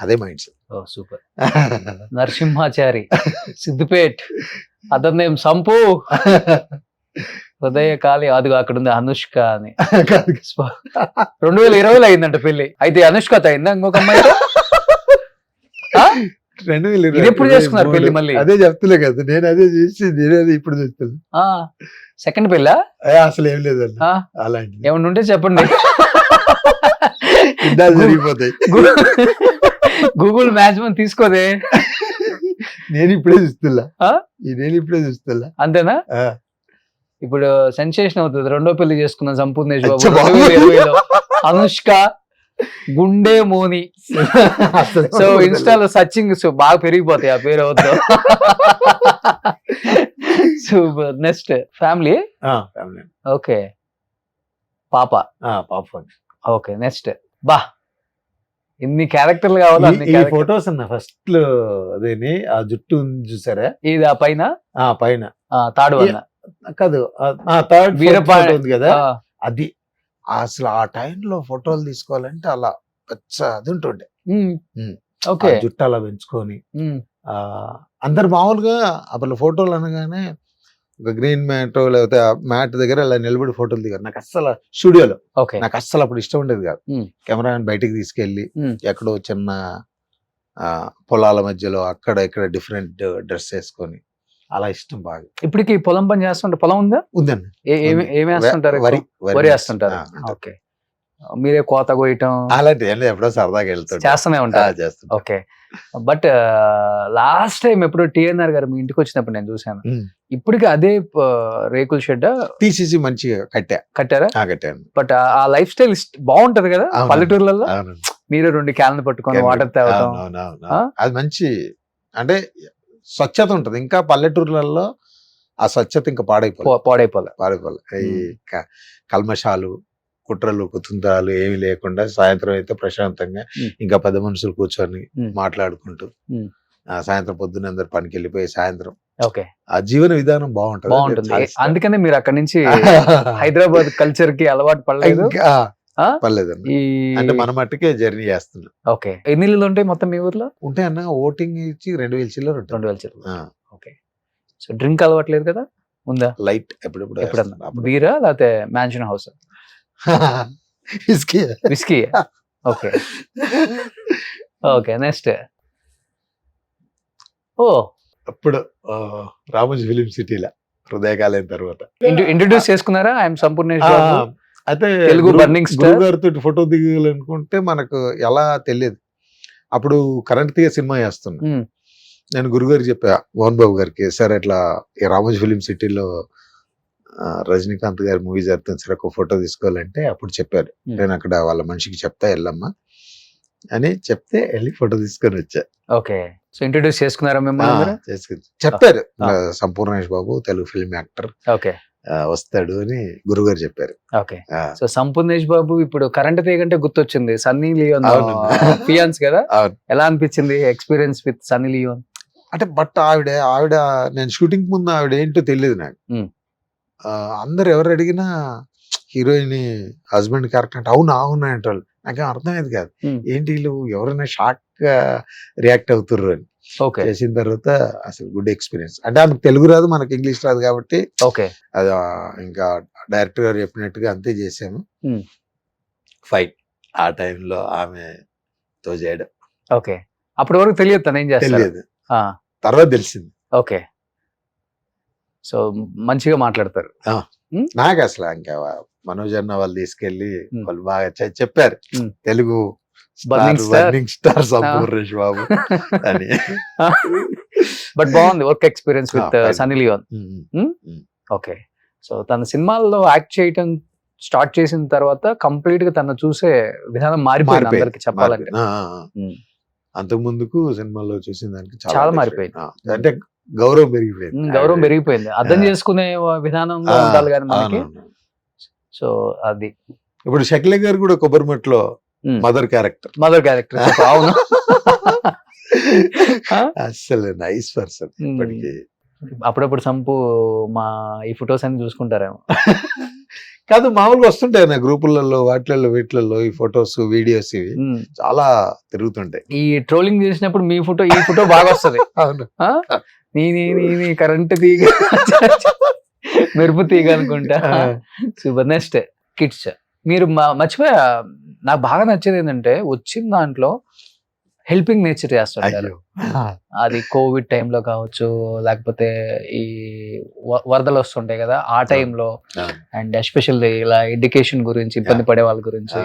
అదే mind set. Super. Narasimhachari, Siddipet, అతని నేమ్ సంపు, హృదయ కాళి, అది అక్కడ ఉంది అనుష్క అని. 2020లో అయిందంట పెళ్లి. అయితే అనుష్కతో అయిందా ఇంకొక అమ్మాయి? 2020 ఎప్పుడు చేసుకున్నారు పెళ్లి? మళ్ళీ అదే చెప్తులే కదా, నేను అదే చేసి నేనేది ఇప్పుడు చెప్తున్నా. సెకండ్ పెళ్ళా? అసలు ఏం లేదండి అలాంటి. ఏమన్నా ఉంటే చెప్పండి, జరిగిపోతాయి. గూగుల్ మ్యాచ్మెంట్ తీసుకోదే. నేను ఇప్పుడే చూస్తున్నా. అంతేనా? ఇప్పుడు సెన్సేషన్ అవుతుంది. 2వ పెళ్లి చేసుకున్న సంపూర్ణేష్ బాబు 2020లో అనుష్క గుండె మోని. సో ఇన్స్టాలో సర్చింగ్ బాగా పెరిగిపోతాయి ఆ పేరు అవుతా. సూపర్. Next family. ఓకే. పాప. ఓకే. నెక్స్ట్ బా ఇన్ని క్యారెక్టర్లు కావాలి. ఈ ఫొటోస్ అన్న ఫస్ట్ లో అదేని ఆ జుట్టు చూసారా, ఇది ఆ పైన పైన తాడు అన్న కాదు, థర్డ్ వీరపాండ ఉంది కదా, అది అసలు ఆ టైంలో ఫోటోలు తీసుకోవాలంటే అలా పెద్ద అది ఉంటుండే. ఓకే. ఆ జుట్టు అలా పెంచుకొని అందరు మామూలుగా అప్పుడు ఫోటోలు అనగానే ఒక గ్రీన్ మ్యాట్ లేకపోతే మ్యాట్ దగ్గర అలా నిలబడి ఫోటోలు దిగారు. నాకు అస్సలు స్టూడియోలో ఓకే. నాకు అస్సలు అప్పుడు ఇష్టం ఉండేది కాదు. కెమెరాని బయటికి తీసుకెళ్ళి ఎక్కడో చిన్న పొలాల మధ్యలో అక్కడ ఇక్కడ డిఫరెంట్ డ్రెస్ వేసుకొని అలా ఇష్టం బాగా. ఇప్పటికి పొలం పని చేస్తుంటే పొలం ఉందా? ఉందండి. ఏమి వేస్తుంటారు? వరి వరి వేస్తుంటారు. ఓకే. మీరే కోత కోయటం అలాంటి ఎప్పుడో సరదాగా వెళ్తాడు చేస్తూనే ఉంటారు. చేస్తాను. ఓకే. బట్ లాస్ట్ టైం ఎప్పుడు టిఎన్ఆర్ గారు మీ ఇంటికి వచ్చినప్పుడు నేను చూసాను. ఇప్పటికి అదే రేకుల షెడ్ తీసేసి మంచిగా కట్టారా? కట్టాను. బట్ ఆ లైఫ్ స్టైల్ బాగుంటది కదా అవునండి. పల్లెటూర్లలో. అవునండి. మీరు 2 క్యాన్లు పట్టుకొని వాటర్ తాగటం. అది మంచి అంటే స్వచ్ఛత ఉంటది. ఇంకా పల్లెటూర్లలో ఆ స్వచ్ఛత ఇంకా పాడైపోలే. ఈ కల్మషాలు, కుట్రలు, కుతంత్రాలు ఏమి లేకుండా సాయంత్రం అయితే ప్రశాంతంగా ఇంకా 10 మనుషులు కూర్చొని మాట్లాడుకుంటూ సాయంత్రం పొద్దున్న అందరు పనికి వెళ్ళిపోయి సాయంత్రం ఓకే. ఆ జీవన విధానం బాగుంటుంది. అందుకనే మీరు అక్కడి నుంచి హైదరాబాద్ కల్చర్ కి అలవాటు పడలేదు. పర్లేదండి. అంటే మన మట్టుకే జర్నీ చేస్తున్నాం. ఓకే. ఎన్ని ఇల్లులు ఉంటాయి మొత్తం మీ ఊర్లో? ఉంటాయి అన్న. ఓటింగ్ ఇచ్చి 2000 చిల్లర. 2000 చిల్లర. ఓకే. సో డ్రింక్ అలవాట్లేదు కదా? ఉందా? లైట్ ఎప్పుడప్పుడు. ఎప్పుడన్నా బీరా లేకపోతే mansion house? Whisky. Okay. Okay. Next అప్పుడు రామోజీ ఫిలిం సిటీలో హృదయకాలైన తర్వాత ఇంట్రొడ్యూస్ చేసుకున్నారా? ఐఎమ్ సంపూర్ణేష్ బాబు. అయితే తెలుగు బర్నింగ్ స్టార్ గారితో ఫోటో దిగాలనుకుంటే మనకు ఎలా తెలియదు. అప్పుడు కరెంట్ తీగ సినిమా చేస్తున్నా. నేను గురుగారికి చెప్పా, మోహన్ బాబు గారికి, సార్ ఇట్లా ఈ రామోజీ ఫిలిం సిటీలో రజనీకాంత్ గారి మూవీ జరుగుతుంది సార్, ఒక ఫోటో తీసుకోవాలంటే అప్పుడు చెప్పారు, నేను అక్కడ వాళ్ళ మనిషికి చెప్తా వెళ్ళమ్మా అని చెప్తే వెళ్ళి ఫోటో తీసుకొని వచ్చా. ఓకే. సో ఇంట్రొడ్యూస్ చేసుకున్నారా మిమ్మల్ని? చెప్పారు, Sampoornesh Babu Telugu film actor, okay, వస్తాడు అని గురుగారు చెప్పారు. ఓకే. సో సంపూర్ణేష్ బాబు ఇప్పుడు కరెంట్ తీగంటే గుర్తొచ్చింది సన్నీ లియోన్ ఫియాన్స్ కదా, ఎలా అనిపించింది ఎక్స్పీరియన్స్ విత్ సన్నీ లియోన్? అంటే బట్ ఆవిడ నేను షూటింగ్ ముందు ఆవిడ ఏంటో తెలియదు నాకు. అందరు ఎవరు అడిగినా హీరోయిన్ హస్బెండ్ క్యారెక్టర్ అంటే అవునా అవునా అంటారు. నాకేం అర్థమయ్యేది కాదు, ఏంటి వీళ్ళు ఎవరైనా షాక్ గా రియాక్ట్ అవుతుర్రు అని. చేసిన తర్వాత అసలు గుడ్ ఎక్స్పీరియన్స్. అంటే ఆమెకు తెలుగు రాదు, మనకి ఇంగ్లీష్ రాదు కాబట్టి ఓకే, అది ఇంకా డైరెక్టర్ గారు చెప్పినట్టుగా అంతే చేసాము. ఫైట్ ఆ టైంలో ఆమెతో చేయడం. ఓకే. అప్పటి వరకు తెలియదు తను ఏం చేస్తారు? తెలియదు, తర్వాత తెలిసింది. ఓకే. సో మంచిగా మాట్లాడతారు. నాకు అసలు ఇంకా మనోజ్ అన్న వాళ్ళు తీసుకెళ్లి వాళ్ళు బాగా చెప్పారు, తెలుగు బర్నింగ్ స్టార్ సంపూర్ణేష్ బాబు అని. బట్ బాగుంది work experience with Sunny Leone. Okay. So తన సినిమాల్లో యాక్ట్ చేయటం స్టార్ట్ చేసిన తర్వాత కంప్లీట్ గా తను చూసే విధానం మారిపోయింది అందరికి చెప్పాలంటే. అంతకు ముందుకు సినిమాల్లో చూసిన దానికి చాలా మారిపోయింది. అంటే గౌరవం పెరిగిపోయింది, అర్థం చేసుకునే విధానంగా ఉండాలి కానీ మనకి. సో అది ఇప్పుడు షకీల గారు కూడా కొబ్బరిమట్లో మదర్ క్యారెక్టర్. అవును, అసలు నైస్ పర్సన్. ఇప్పటికి అప్పుడప్పుడు సంపు మా ఈ ఫొటోస్ అన్ని చూసుకుంటారేమో. కాదు, మామూలుగా వస్తుంటాయి నా గ్రూపులలో వాటిలలో వీటిలలో ఈ ఫొటోస్ వీడియోస్ ఇవి చాలా తిరుగుతుంటాయి. ఈ ట్రోలింగ్ చేసినప్పుడు మీ ఫోటో ఈ ఫోటో బాగా వస్తుంది. అవును, నీ కరెంట్ తీగ మెరుపు తీగ అనుకుంటా. సూపర్. Next kids. మీరు మర్చిపోయా, నాకు బాగా నచ్చేది ఏంటంటే వచ్చిన దాంట్లో హెల్పింగ్ నేచర్ చేస్తుంటారు. అది కోవిడ్ టైంలో కావచ్చు, లేకపోతే ఈ వరదలు వస్తుంటాయి కదా ఆ టైంలో, అండ్ ఎస్పెషల్లీ ఇలా ఎడ్యుకేషన్ గురించి ఇబ్బంది పడే వాళ్ళ గురించి,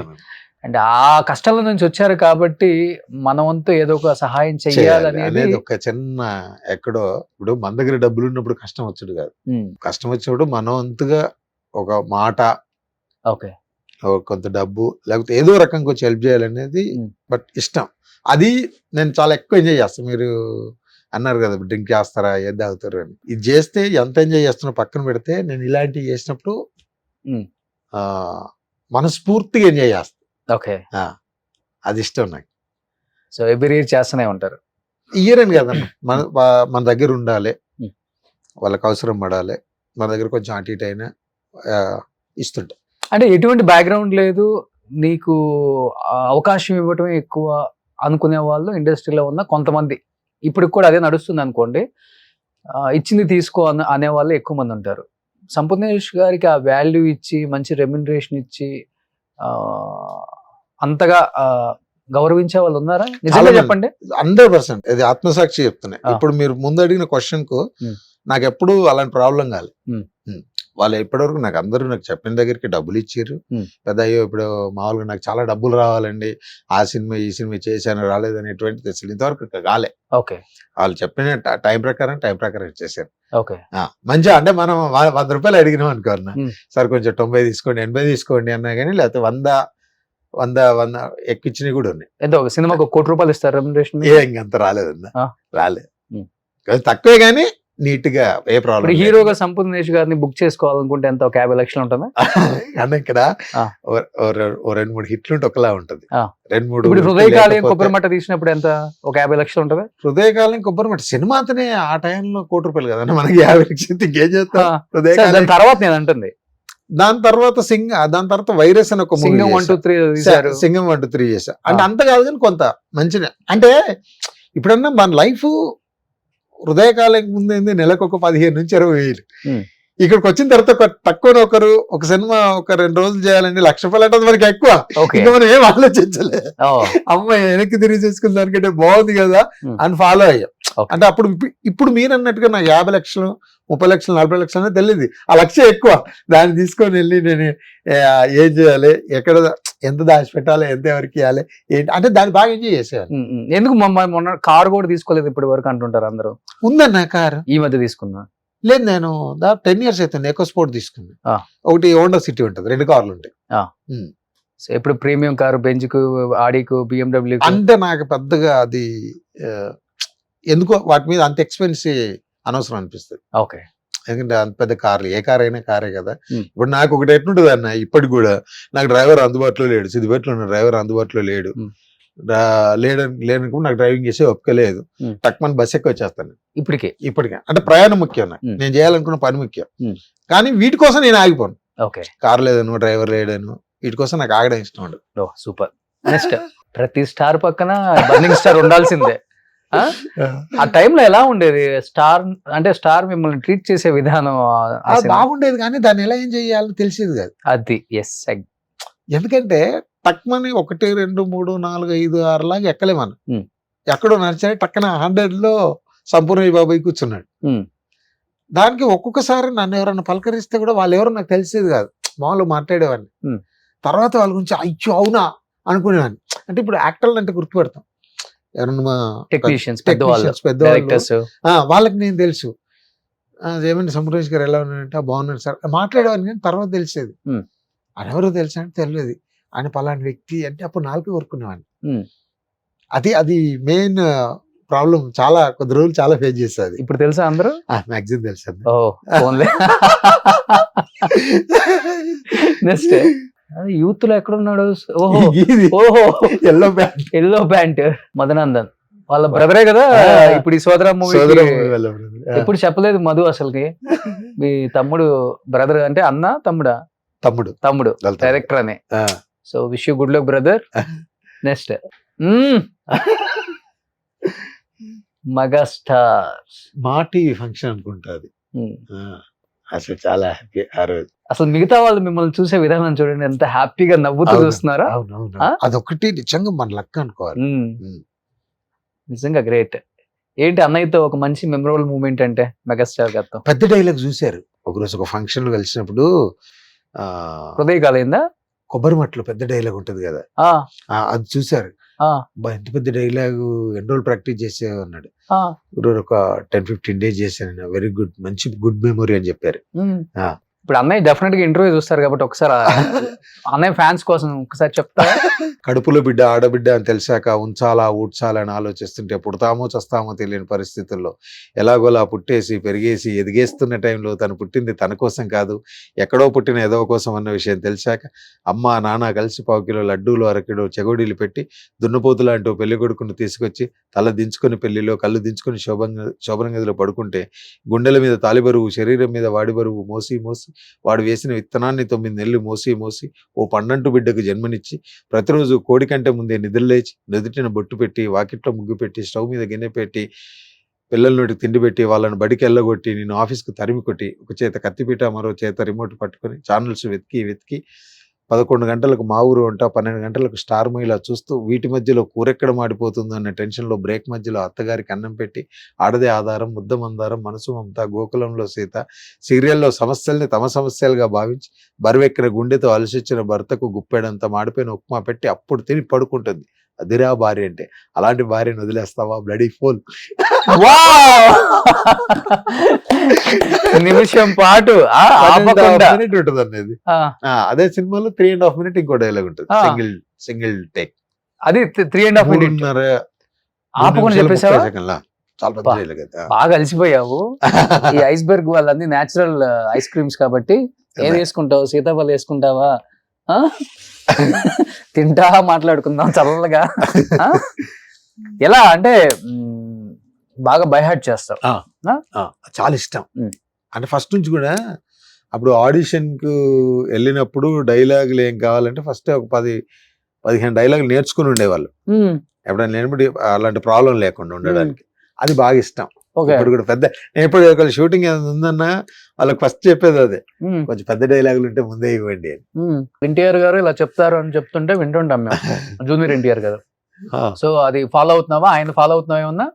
అండ్ ఆ కష్టాల నుంచి వచ్చారు కాబట్టి మన వంతు ఏదో ఒక సహాయం చెయ్యాలనేది ఒక చిన్న ఎక్కడో. ఇప్పుడు మన దగ్గర డబ్బులు ఉన్నప్పుడు కష్టం వచ్చాడు కాదు, కష్టం వచ్చినప్పుడు మన వంతుగా ఒక మాట, ఓకే, కొంత డబ్బు, లేకపోతే ఏదో రకంగా వచ్చి హెల్ప్ చేయాలనేది బట్ ఇష్టం. అది నేను చాలా ఎక్కువ ఎంజాయ్ చేస్తాను. మీరు అన్నారు కదా డ్రింక్ చేస్తారా ఏది తాగుతారు అని, ఇది చేస్తే ఎంత ఎంజాయ్ చేస్తున్నా పక్కన పెడితే, నేను ఇలాంటివి చేసినప్పుడు మనస్ఫూర్తిగా ఎంజాయ్ చేస్తాను. ఓకే, అది ఇష్టం నాకు. సో ఎవ్రీ ఇయర్ చేస్తూనే ఉంటారు? ఇయర్ అని కదమ్మా, మన దగ్గర ఉండాలి, వాళ్ళకి అవసరం పడాలి, మన దగ్గర కొంచెం అటు ఇటు అయినా ఇస్తుంటా. అంటే ఎటువంటి బ్యాక్గ్రౌండ్ లేదు, నీకు అవకాశం ఇవ్వటమే ఎక్కువ అనుకునే వాళ్ళు ఇండస్ట్రీలో ఉన్న కొంతమంది, ఇప్పుడు కూడా అదే నడుస్తుంది అనుకోండి, ఇచ్చింది తీసుకో అనే వాళ్ళు ఎక్కువ మంది ఉంటారు. సంపూర్ణేష్ గారికి ఆ వాల్యూ ఇచ్చి మంచి రెమ్యునరేషన్ ఇచ్చి అంతగా గౌరవించే వాళ్ళు ఉన్నారా? నిజంగా చెప్పండి. 100% ఇది ఆత్మసాక్షి చెప్తున్నాయి. ఆ. ఇప్పుడు మీరు ముందు అడిగిన క్వశ్చన్ కు నాకు ఎప్పుడు అలాంటి ప్రాబ్లం కాలేదు. వాళ్ళు ఇప్పటివరకు అందరూ నాకు చెప్పిన దగ్గరికి డబ్బులు ఇచ్చారు. పెద్ద అయ్యో ఇప్పుడు మామూలుగా నాకు చాలా డబ్బులు రావాలండి, ఆ సినిమా ఈ సినిమా చేశాను రాలేదనేటువంటి తెచ్చి ఇంతవరకు కాలే. ఓకే, వాళ్ళు చెప్పిన టైం ప్రకారం ఇచ్చేసారు. ఓకే, మంచిగా. అంటే మనం 100 రూపాయలు అడిగినాం అనుకోన్నా, సార్ కొంచెం 90 తీసుకోండి 80 తీసుకోండి అన్నా కానీ, లేకపోతే 100 ఎక్కిచ్చినవి కూడా ఉన్నాయి. ఎంత ఒక సినిమాకు 1 కోటి రూపాయలు ఇస్తారు రెమ్యునరేషన్? ఇంకంత రాలేదన్నా, రాలేదు. తక్కువే కానీ నీట్ గా ఏ ప్రాబ్లం. హీరోగా సంపూర్ణేష్ గారిని బుక్ చేసుకోవాలనుకుంటే ఎంత, ఒక 50 లక్షలు ఉంటుందా? అన్న ఇక్కడ 2-3 హిట్లు ఉంటే ఒకలా ఉంటది. 2-3 ఇప్పుడు హృదయకాలం కొబ్బరిమట్ట తీసినప్పుడు ఎంత, ఒక 50 లక్షలు ఉంటది? హృదయకాలం కొబ్బరిమట్ట సినిమా అంతనే ఆ టైంలో 1 కోటి రూపాయలు కదన్నా, మనకి 50 లక్షలు ఇంకేం చేస్తాం. దాని తర్వాత నేను అంటుంది, దాని తర్వాత వైరస్ అని ఒక సింగం 1, 2, 3 తీశారు. సింగం 1, 2, 3 చేశా. అంటే అంత కాదు కానీ కొంత మంచిగా. అంటే ఇప్పుడన్నా మన లైఫ్ హృదయకాలం ముందు నెలకు ఒక 15 నుంచి 20 వేలు, ఇక్కడికి వచ్చిన తర్వాత తక్కువ ఒక సినిమా ఒక 2 రోజులు చేయాలండి, 1,00,000 రూపాయలు అంటే మనకి ఎక్కువ. ఇంకా మనం ఏం ఆలోచించలే, అమ్మాయి వెనక్కి తిరిగి చేసుకున్న దానికంటే బాగుంది కదా అని ఫాలో అయ్యాం. అంటే ఇప్పుడు మీరు అన్నట్టుగా నాకు 50 లక్షలు 30 లక్షలు 40 లక్షలు అనేది తెలియదు, ఆ 1,00,000 ఎక్కువ. దాన్ని తీసుకొని వెళ్ళి నేను ఏం చేయాలి, ఎక్కడ ఎంత దాచిపెట్టాలి, ఎంత ఎవరికి ఇవ్వాలి ఏంటి అంటే దాన్ని బాగా ఎంజాయ్ చేసేవాళ్ళు. ఎందుకు మొన్న కారు కూడా తీసుకోలేదు ఇప్పటి వరకు అంటుంటారు అందరూ? ఉందన్న కారు ఈ మధ్య తీసుకున్నా. లేదు, నేను 10 years అవుతుంది ఎకో స్పోర్ట్ తీసుకున్నా. ఒకటి హోండా సిటీ ఉంటుంది, 2 కార్లు ఉంటాయి. ఎప్పుడు ప్రీమియం కారు, బెంజ్కు, ఆడీకు, BMW అంటే నాకు పెద్దగా అది ఎందుకో వాటి మీద అంత ఎక్స్పెన్సివ్ అనవసరం అనిపిస్తుంది. ఓకే, ఎందుకంటే అంత పెద్ద కార్లు, ఏ కార్ అయినా కారే కదా. ఇప్పుడు నాకు ఒకటి ఎట్లుంటుంది అన్న, ఇప్పటికి కూడా నాకు డ్రైవర్ అందుబాటులో లేడు, సిద్దిపేటలో ఉన్న డ్రైవర్ అందుబాటులో లేడు, లేనప్పుడు నాకు డ్రైవింగ్ చేసే ఒప్పుకోలేదు, తక్కువ బస్ ఎక్కి వచ్చేస్తాను ఇప్పటికే. అంటే ప్రయాణం ముఖ్యం, నేను చేయాలనుకున్న పని ముఖ్యం. కానీ వీటి కోసం నేను ఆగిపోను. ఓకే, కార్ లేదను, డ్రైవర్ లేడను, వీటి కోసం నాకు ఆగడం ఇష్టం ఉండదు. సూపర్. నెక్స్ట్, ప్రతి స్టార్ పక్కన బర్నింగ్ స్టార్ ఉండాల్సిందే. ఆ టైంలో ఎలా ఉండేది స్టార్ మిమ్మల్ని ట్రీట్ చేసే విధానం? బాగుండేది కానీ దాన్ని ఎలా ఏం చేయాలో తెలిసేది కాదు. అది ఎందుకంటే టక్మని 1, 2, 3, 4, 5, 6 లాగా ఎక్కలేమను. ఎక్కడో నడిచాడు టక్కన 100లో సంపూర్ణ బాబాయ్ కూర్చున్నాడు. దానికి ఒక్కొక్కసారి నన్ను ఎవరన్నా పలకరిస్తే కూడా వాళ్ళు ఎవరో నాకు తెలిసేది కాదు, మామూలుగా మాట్లాడేవాడిని. తర్వాత వాళ్ళ గురించి అయ్యో అవునా అనుకునేవాడిని. అంటే ఇప్పుడు యాక్టర్లు అంటే గుర్తుపెడతాం, ఎవరన్నా టెక్నీషియన్స్ పెద్దవాళ్ళు, వాళ్ళకి నేను తెలుసు ఏమంటే సంపూర్ణేష్ గారు ఎలా ఉన్నారంటే బాగున్నాడు సార్ మాట్లాడేవాడిని. కానీ తర్వాత తెలిసేది ఆయన ఎవరో తెలుసా అంటే తెలియదు, ఆయన పలాంటి వ్యక్తి అంటే అప్పుడు 4 కోరుకునేవాడిని. అది మెయిన్ ప్రాబ్లం. చాలా కొద్ది రోజులు చాలా ఫేస్ చేస్తుంది. ఇప్పుడు తెలుసా అందరూ? మ్యాక్సిమం తెలుసు. నెక్స్ట్, యూత్ లో ఎక్కడున్నాడు? ఎల్లో ప్యాంట్ మదనందన్ వాళ్ళ బ్రదరే కదా. ఇప్పుడు ఈ సోదర మూవీ ఎప్పుడు చెప్పలేదు మధు అసలుకి. మీ తమ్ముడు బ్రదర్ అంటే అన్న తమ్ముడా? తమ్ముడు డైరెక్టర్ అని. So wish you good luck brother. Next, megastar మా టీవీ ఫంక్షన్ అనుకుంటుంది. అసలు చాలా హ్యాపీ ఆ రోజు. అసలు మిగతా వాళ్ళు మిమ్మల్ని చూసే విధానం చూడండి, ఎంత హ్యాపీగా నవ్వుతూ చూస్తున్నారా. అదొకటి నిజంగా మన లక్ అనుకోవాలి. నిజంగా గ్రేట్. ఏంటి అన్నయ్యతో ఒక మంచి మెమరబుల్ మూమెంట్ అంటే మెగాస్టార్ గారితో? పెద్ద డైలాగ్ చూశారు ఒకరోజు ఒక ఫంక్షన్ లో కలిసినప్పుడు. హృదయ కాలేదా కొబ్బరిమట్లో పెద్ద డైలాగ్ ఉంటది కదా, అది చూశారు. ఎంత పెద్ద డైలాగ్, ఎన్ని రోజులు ప్రాక్టీస్ చేసే అన్నాడు. ఒక 10-15 days చేశాను. వెరీ గుడ్, మంచి గుడ్ మెమొరీ అని చెప్పారు. ఇప్పుడు అన్నయ్య డెఫినెట్ గా ఇంటర్వ్యూ చూస్తారు కాబట్టి ఒకసారి అన్నయ్య ఫ్యాన్స్ కోసం ఒకసారి చెప్తారా? కడుపులో బిడ్డ ఆడబిడ్డ అని తెలిసాక ఉంచాలా ఊడ్చాలా అని ఆలోచిస్తుంటే పుడతామో చస్తామో తెలియని పరిస్థితుల్లో ఎలాగోలా పుట్టేసి పెరిగేసి ఎదిగేస్తున్న టైంలో తను పుట్టింది తన కోసం కాదు, ఎక్కడో పుట్టిన ఏదో కోసం అన్న విషయం తెలిసాక అమ్మ నాన్న కలిసి 1 కిలో లడ్డూలు 1 కిలో చెగోడీలు పెట్టి దున్నపోతులు అంటూ పెళ్లి కొడుకుని తీసుకొచ్చి తల దించుకొని పెళ్లిలో కళ్ళు దించుకొని శోభన గదిలో పడుకుంటే గుండెల మీద తాలి బరువు, శరీరం మీద వాడి బరువు మోసి వాడు వేసిన విత్తనాన్ని 9 నెలలు మోసి మోసి ఓ పండంటు బిడ్డకు జన్మనిచ్చి ప్రతిరోజు కోడి కంటే ముందే నిద్రలేచి నుదుటిన బొట్టు పెట్టి వాకిట్లో ముగ్గు పెట్టి స్టవ్ మీద గిన్నె పెట్టి పిల్లల నోటికి తిండి పెట్టి వాళ్ళని బడికి వెళ్ళగొట్టి నేను ఆఫీస్కి తరిమి కొట్టి ఒక చేత కత్తిపీట మరో చేత రిమోట్ పట్టుకొని ఛానల్స్ వెతికి 11 గంటలకు మా ఊరు ఉంటా 12 గంటలకు స్టార్ మహిళ చూస్తూ వీటి మధ్యలో కూరెక్కడ మాడిపోతుందో అన్న టెన్షన్లో బ్రేక్ మధ్యలో అత్తగారికి అన్నం పెట్టి ఆడదే ఆధారం ముద్ద మందారం మనసు మమత గోకులంలో సీత సీరియల్లో సమస్యల్ని తమ సమస్యలుగా భావించి బరువెక్కిన గుండెతో అలసిచ్చిన భర్తకు గుప్పెడంత మాడిపోయిన ఉప్మా పెట్టి అప్పుడు తిని పడుకుంటుంది. అదిరా భార్య అంటే. అలాంటి భార్యను వదిలేస్తావా బ్లడీ ఫోల్. నిమిషం పాటు ఉంటుంది అనేది. అదే సినిమాలో 3.5 minutes ఇంకో డైలాగ్ ఉంటుంది. Single take. అది 3.5 minutes ఆపకుండా చెప్పేసావా? చాలా పెద్ద డైలాగ్ అది. బాగా అలసిపోయావు. ఈ ఐస్బర్గ్ వాళ్ళన్నీ నేచురల్ ఐస్ క్రీమ్స్ కాబట్టి ఏం వేసుకుంటావు? సీతాఫలం వేసుకుంటావా? తింటా మాట్లాడుకుందాం చల్లగా. ఎలా అంటే బాగా బైహార్ట్ చేస్తావు. చాలా ఇష్టం. అంటే ఫస్ట్ నుంచి కూడా అప్పుడు ఆడిషన్ కు వెళ్ళినప్పుడు డైలాగులు ఏం కావాలంటే ఫస్ట్ ఒక 10-15 డైలాగులు నేర్చుకుని ఉండేవాళ్ళు. ఎప్పుడైనా లేనప్పుడు అలాంటి ప్రాబ్లం లేకుండా ఉండడానికి. అది బాగా ఇష్టం. ఇప్పుడు కూడా పెద్ద ఎప్పుడు ఒక షూటింగ్ ఏదైనా ఉందన్నా వాళ్ళకి ఫస్ట్ చెప్పేది అదే, కొంచెం పెద్ద డైలాగులు ఉంటే ముందే ఇవ్వండి అని. ఎన్టీఆర్ గారు ఇలా చెప్తారు అని చెప్తుంటే వింటుంటాం మేము, జూనియర్ ఎన్టీఆర్ గారు. సో అది ఫాలో అవుతున్నావా? ఆయన ఫాలో అవుతున్నావా ఏమన్నా?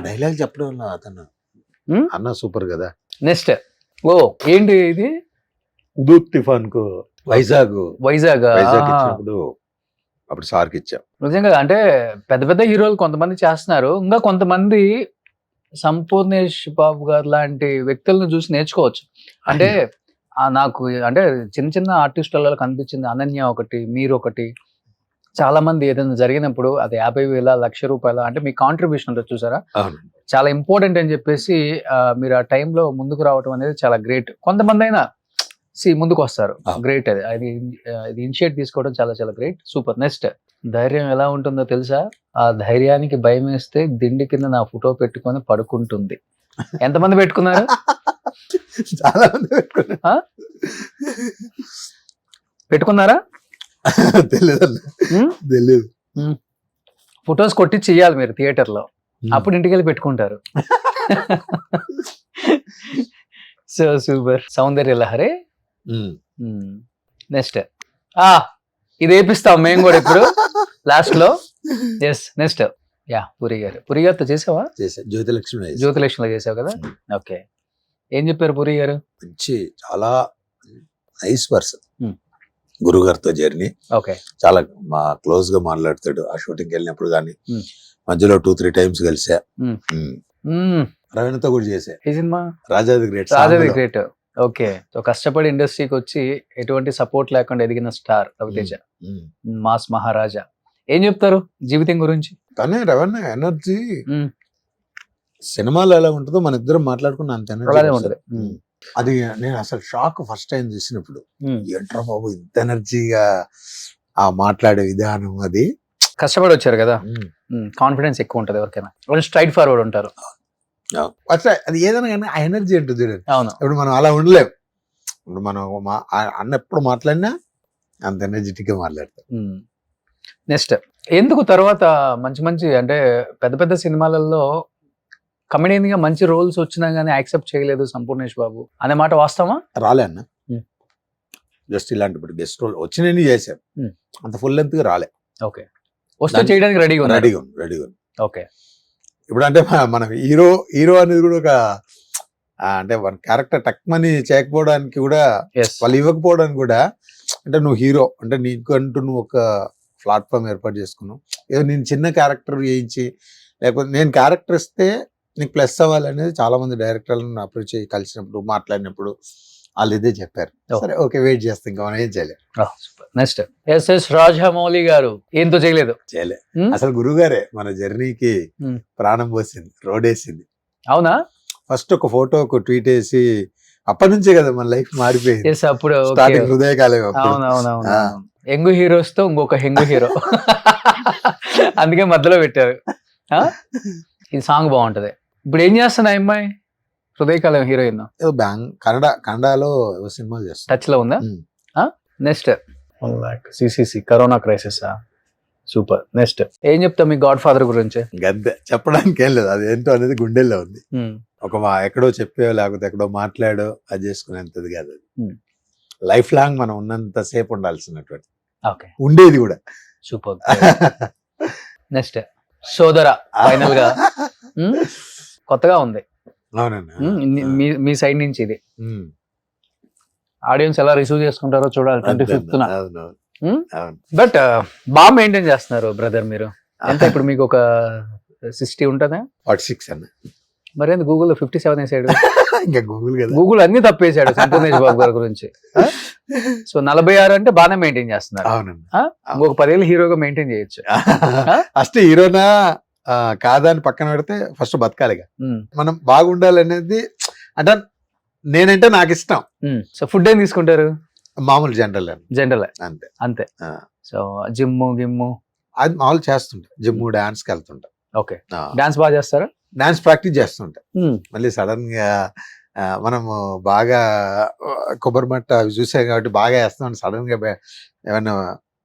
డైలాగ్ చెప్పడం వల్ల అతను అన్న సూపర్ కదా. నెక్స్ట్ ఏంటి ఇది? ఉదూత్ తుఫాన్ కు వైజాగ్ ఇచ్చినప్పుడు అప్పుడు సార్కి ఇచ్చాం. నిజంగా అంటే పెద్ద పెద్ద హీరోలు కొంతమంది చేస్తున్నారు, ఇంకా కొంతమంది సంపూర్ణేష్ బాబు గారు లాంటి వ్యక్తులను చూసి నేర్చుకోవచ్చు. అంటే నాకు అంటే చిన్న చిన్న ఆర్టిస్టులలో కనిపించింది అనన్య ఒకటి, మీరు ఒకటి. చాలా మంది ఏదైనా జరిగినప్పుడు అది 50,000 1,00,000 అంటే మీ కాంట్రిబ్యూషన్ ఉంటుంది చూసారా, చాలా ఇంపార్టెంట్ అని చెప్పేసి మీరు ఆ టైంలో ముందుకు రావడం అనేది చాలా గ్రేట్. కొంతమంది అయినా ముందుకు వస్తారు, గ్రేట్. అది ఇనిషియేట్ తీసుకోవడం చాలా చాలా గ్రేట్, సూపర్. నెక్స్ట్, ధైర్యం ఎలా ఉంటుందో తెలుసా? ఆ ధైర్యానికి భయం వేస్తే దిండి కింద నా ఫోటో పెట్టుకొని పడుకుంటుంది. ఎంతమంది పెట్టుకున్నారు? చాలా మంది పెట్టుకున్నారా? తెలియదు. ఫొటోస్ కొట్టి చెయ్యాలి మీరు థియేటర్ లో, అప్పుడు ఇంటికి వెళ్ళి పెట్టుకుంటారు. So super. Soundarya Lahari. Next ఇది వేపిస్తాం మేము కూడా ఇప్పుడు లాస్ట్ లో. ఎస్, నెక్స్ట్ పూరి గారితో చేసావా? జ్యోతిలక్ష్మిలో చేసావు కదా. ఓకే, ఏం చెప్పారు పూరి గారు? మంచి చాలా నైస్ పర్సన్. గురుగారితో జర్నీ ఓకే, చాలా క్లోజ్ గా మాట్లాడతాడు. ఆ షూటింగ్ వెళ్ళినప్పుడు కానీ మధ్యలో 2-3 times కలిసా. రవీణతో కూడా చేసా. ఈ సినిమా రాజాది గ్రేట్. ఓకే, సో కష్టపడి ఇండస్ట్రీకి వచ్చి ఎటువంటి సపోర్ట్ లేకుండా ఎదిగిన స్టార్ రవితేజ, మాస్ మహారాజా. ఏం చెప్తారు జీవితం గురించి? కానీ రవణ ఎనర్జీ సినిమాలో ఎలా ఉంటుందో మన ఇద్దరం మాట్లాడుకున్న అంత ఎనర్జీ ఉంటది. అది నేను అసలు షాక్ ఫస్ట్ టైం చూసినప్పుడు. ఏంట్రా బాబు ఇంత ఎనర్జీగా ఆ మాట్లాడే విధానం. అది కష్టపడి వచ్చారు కదా, కాన్ఫిడెన్స్ ఎక్కువ ఉంటది ఎవరికైనా, స్ట్రైట్ ఫార్వర్డ్ ఉంటారు. అది ఏదైనా కానీ ఆ ఎనర్జీ ఉంటుంది చూడండి. అవును, ఇప్పుడు మనం అలా ఉండలేము. ఇప్పుడు మనం అన్న ఎప్పుడు మాట్లాడినా అంత ఎనర్జెటిక్ గా మాట్లాడతాం. నెక్స్ట్, ఎందుకు తర్వాత మంచి మంచి అంటే పెద్ద పెద్ద సినిమాలలో కమెడియన్ గా మంచి రోల్స్ వచ్చినా గానీ యాక్సెప్ట్ చేయలేదు సంపూర్ణేష్ బాబు అనే మాట వాస్తవా? రాలే అన్న, జస్ట్ ఇలాంటి ఇప్పుడు గెస్ట్ రోల్ వచ్చినవి చేశాను, అంత ఫుల్ లెంత్ గా రాలే. ఓకే, వస్తే చేయడానికి రెడీగా. ఓకే, ఇప్పుడు అంటే మన హీరో అనేది కూడా ఒక అంటే మన క్యారెక్టర్ టక్మని చేయకపోవడానికి కూడా, వాళ్ళు ఇవ్వకపోవడానికి కూడా, అంటే నువ్వు హీరో అంటే నీకంటూ నువ్వు ఒక ప్లాట్ఫామ్ ఏర్పాటు చేసుకున్నావు. ఏదో నేను చిన్న క్యారెక్టర్ వేయించి, లేకపోతే నేను క్యారెక్టర్ ఇస్తే నీకు ప్లస్ అవ్వాలనేది చాలా మంది డైరెక్టర్లను అప్రోచ్ చేసి కలిసినప్పుడు మాట్లాడినప్పుడు వాళ్ళు ఇదే చెప్పారు. సరే ఓకే, వెయిట్ చేస్తాం, ఇంకా మనం ఏం చేయలేదు. నెక్స్ట్, ఎస్ఎస్ రాజమౌళి గారు ఏంతో చేయలేదు. అసలు గురుగారే మన జర్నీకి ప్రాణం పోసింది, రోడ్ వేసింది. అవునా? ఫస్ట్ ఒక ఫోటో ఒక ట్వీట్ వేసి అప్పటి నుంచే కదా మన లైఫ్ మారిపోయింది. అప్పుడు స్టార్టింగ్ హృదయకాలం. యంగ్ హీరోస్ తో ఇంకొక యంగ్ హీరో, అందుకే మధ్యలో పెట్టారు. ఈ సాంగ్ బాగుంటది. ఇప్పుడు ఏం చేస్తున్నా అమ్మాయి? హృదయకాలం హీరోయిన్ ఏదో కన్నడలో ఏవో సినిమాలు చేస్తాను. టచ్ లో ఉందా? ఉమ్. Next CCC corona crisis. Super. Next ఏం చెప్తా మీ గాడ్ ఫాదర్ గురించి? గద్దే చెప్పడానికి ఏం లేదు, అది ఏంటో అనేది గుండెల్లో ఉంది. ఎక్కడో చెప్పో లేకపోతే ఎక్కడో మాట్లాడో అది చేసుకునేంతది కాదు. అది లైఫ్ లాంగ్ మనం ఉన్నంత సేపు ఉండాల్సినటువంటి ఓకే ఉండేది కూడా. సూపర్. నెక్స్ట్ సోదర ఫైనల్ గా కొత్తగా ఉంది. అవునండి. మీ సైడ్ నుంచి ఇది ఆడియన్స్ ఎలా రిసీవ్ చేసుకుంటారో చూడాలి 25th. బట్ బాగా మెయింటైన్ చేస్తున్నారు బ్రదర్ మీరు. ఎంత ఇప్పుడు మీకు ఒక 60 ఉంటుందా? 46 అన్న. మరి ఎందుకు గూగుల్లో 57 వేసాడు? ఇంకా గూగుల్ కదా, గూగుల్ అన్ని తప్పేసాడు సంపూర్ణేష్ బాబు గారి గురించి. సో 46 అంటే బాగానే మెయింటైన్ చేస్తున్నారు. అవునండి. ఇంకొక 10 ఏళ్ళు హీరోగా మెయింటైన్ చేయొచ్చు. ఫస్ట్ హీరోనా కాదని పక్కన పెడితే ఫస్ట్ బతకాలిగా. మనం బాగుండాలనేది అంటే నేనంటే నాకు ఇష్టం. సో ఫుడ్ ఏం తీసుకుంటారు? మామూలు జనరల్ అంతే అంతే. సో జిమ్ గిమ్ము అది మామూలు చేస్తుంటా. జిమ్ డాన్స్ కి వెళ్తుంటా. ఓకే. డాన్స్ బాగా చేస్తారా? డాన్స్ ప్రాక్టీస్ చేస్తుంటా. మళ్ళీ సడన్ గా మనము బాగా కొబ్బరి మట్ట అవి చూసాం కాబట్టి బాగా వేస్తాం. సడన్ గా ఏమైనా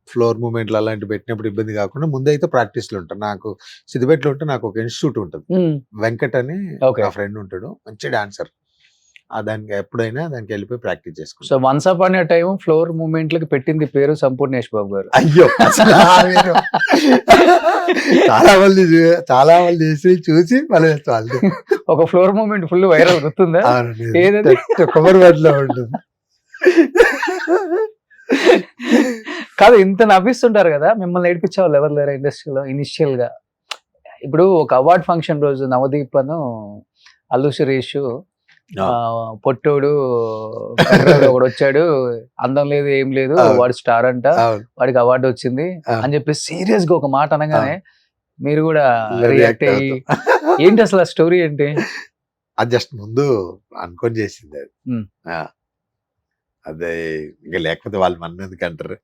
ఫ్లోర్ మూమెంట్లు అలాంటివి పెట్టినప్పుడు ఇబ్బంది కాకుండా ముందైతే ప్రాక్టీస్లు ఉంటాను. నాకు సిద్దిపేటలో ఉంటే నాకు ఒక ఇన్స్టిట్యూట్ ఉంటుంది, వెంకట్ అని నా ఫ్రెండ్ ఉంటాడు, మంచి డాన్సర్. దానికి ఎప్పుడైనా దానికి వెళ్ళిపోయి ప్రాక్టీస్ చేసుకుంటాం. So once upon a time floor మూమెంట్లకి పెట్టింది పేరు సంపూర్ణేష్ బాబు గారు. అయ్యో చాలా మంది చూసి మళ్ళీ ఒక ఫ్లోర్ మూమెంట్ ఫుల్ వైరల్ గుర్తుందా? ఏదది? కొబ్బరి మట్టిలో ఉంటుంది. కాదు, ఇంత నవ్విస్తుంటారు కదా, మిమ్మల్ని ఏడిపించే వాళ్ళు ఎవరు లేరా ఇండస్ట్రీలో ఇనిషియల్ గా? ఇప్పుడు ఒక అవార్డ్ ఫంక్షన్ రోజు నవదీప్ అను అల్లు సురేష్ పొట్టోడు ఒకడు వచ్చాడు, అందం లేదు ఏం లేదు, వాడు స్టార్ అంట, వాడికి అవార్డు వచ్చింది అని చెప్పి సీరియస్ గా ఒక మాట అనగానే మీరు కూడా రియాక్ట్ అయ్యి ఏంటి అసలు ఆ స్టోరీ ఏంటి? అది జస్ట్ ముందు అనుకొని చేసింది అది. అదే ఇంకా లేకపోతే వాళ్ళు మన ఎందుకు అంటారు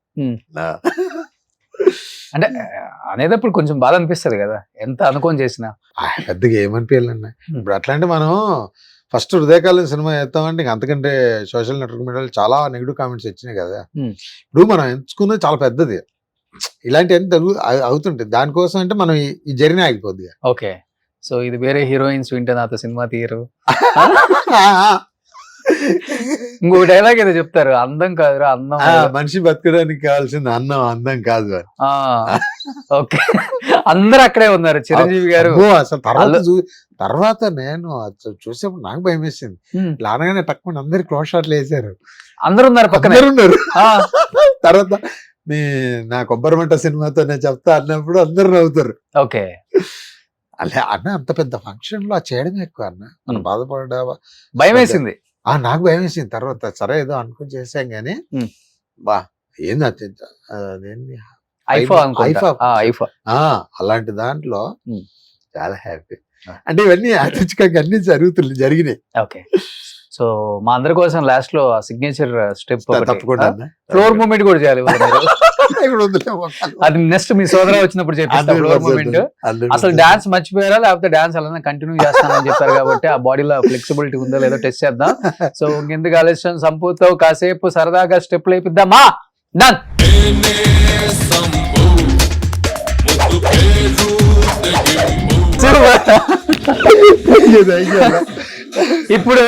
అంటే అనేటప్పుడు కొంచెం బాధ అనిపిస్తుంది కదా, ఎంత అనుకొని చేసినా. పెద్దగా ఏమనిపించాలన్నా ఇప్పుడు అట్లాంటి మనం ఫస్ట్ హృదయకాలం సినిమా చేస్తామంటే ఇంకా అంతకంటే సోషల్ నెట్వర్క్ మీడియాలో చాలా నెగిటివ్ కామెంట్స్ వచ్చినాయి కదా. ఇప్పుడు మనం ఎంచుకున్నది చాలా పెద్దది, ఇలాంటివన్నీ అవుతుంటాయి. దానికోసం అంటే మనం ఈ జర్నీ ఆగిపోద్ది. ఓకే. సో ఇది వేరే హీరోయిన్స్ వింటే నాతో సినిమా తీయరు. ఇంకో డైలాగ్ ఏదో చెప్తారు, అందం కాదురా అందం, మనిషి బతకడానికి కావాల్సింది అన్నం, అందం కాదు అని. ఓకే. అందరు అక్కడే ఉన్నారు. చిరంజీవి గారు అసలు తర్వాత నేను చూసేప్పుడు నాకు భయం వేసింది. లానగానే తక్కువ అందరు క్లోజ్ షాట్లు వేసారు, అందరు ఉన్నారు పక్కన ఉన్నారు. తర్వాత నా కొబ్బరి మంట సినిమాతో నేను చెప్తా అన్నప్పుడు అందరు నవ్వుతారు. ఓకే. అలా అన్న అంత పెద్ద ఫంక్షన్ లో చేయడమే ఎక్కువ అన్న, మనం బాధపడ్డా భయం వేసింది. నాకు భయం వేసింది. తర్వాత సరే ఏదో అనుకుని చేసాం గానీ బా ఏంది అదేంటి అలాంటి దాంట్లో చాలా హ్యాపీ. అంటే ఇవన్నీ యాదృచ్ఛికంగా అన్ని జరిగినాయి. ఓకే. సో మా అందరి కోసం లాస్ట్ లో సిగ్నేచర్ స్టెప్ తప్పకుండా ఫ్లోర్ మూమెంట్ కూడా చేయాలి. అది నెక్స్ట్ మీ సోదర వచ్చినప్పుడు చెప్పిస్తా ఫ్లోర్ మూమెంట్. అసలు డాన్స్ మర్చిపోయారా లేకపోతే డాన్స్ అలానే కంటిన్యూ చేస్తానని చెప్పారు కాబట్టి ఆ బాడీలో ఫ్లెక్సిబిలిటీ ఉందో లేదో టెస్ట్ చేద్దాం. సో ఇంకెందుకు ఆలస్యం, సంపూతో కాసేపు సరదాగా స్టెప్ లేపిద్దామా? డన్. ఇప్పుడు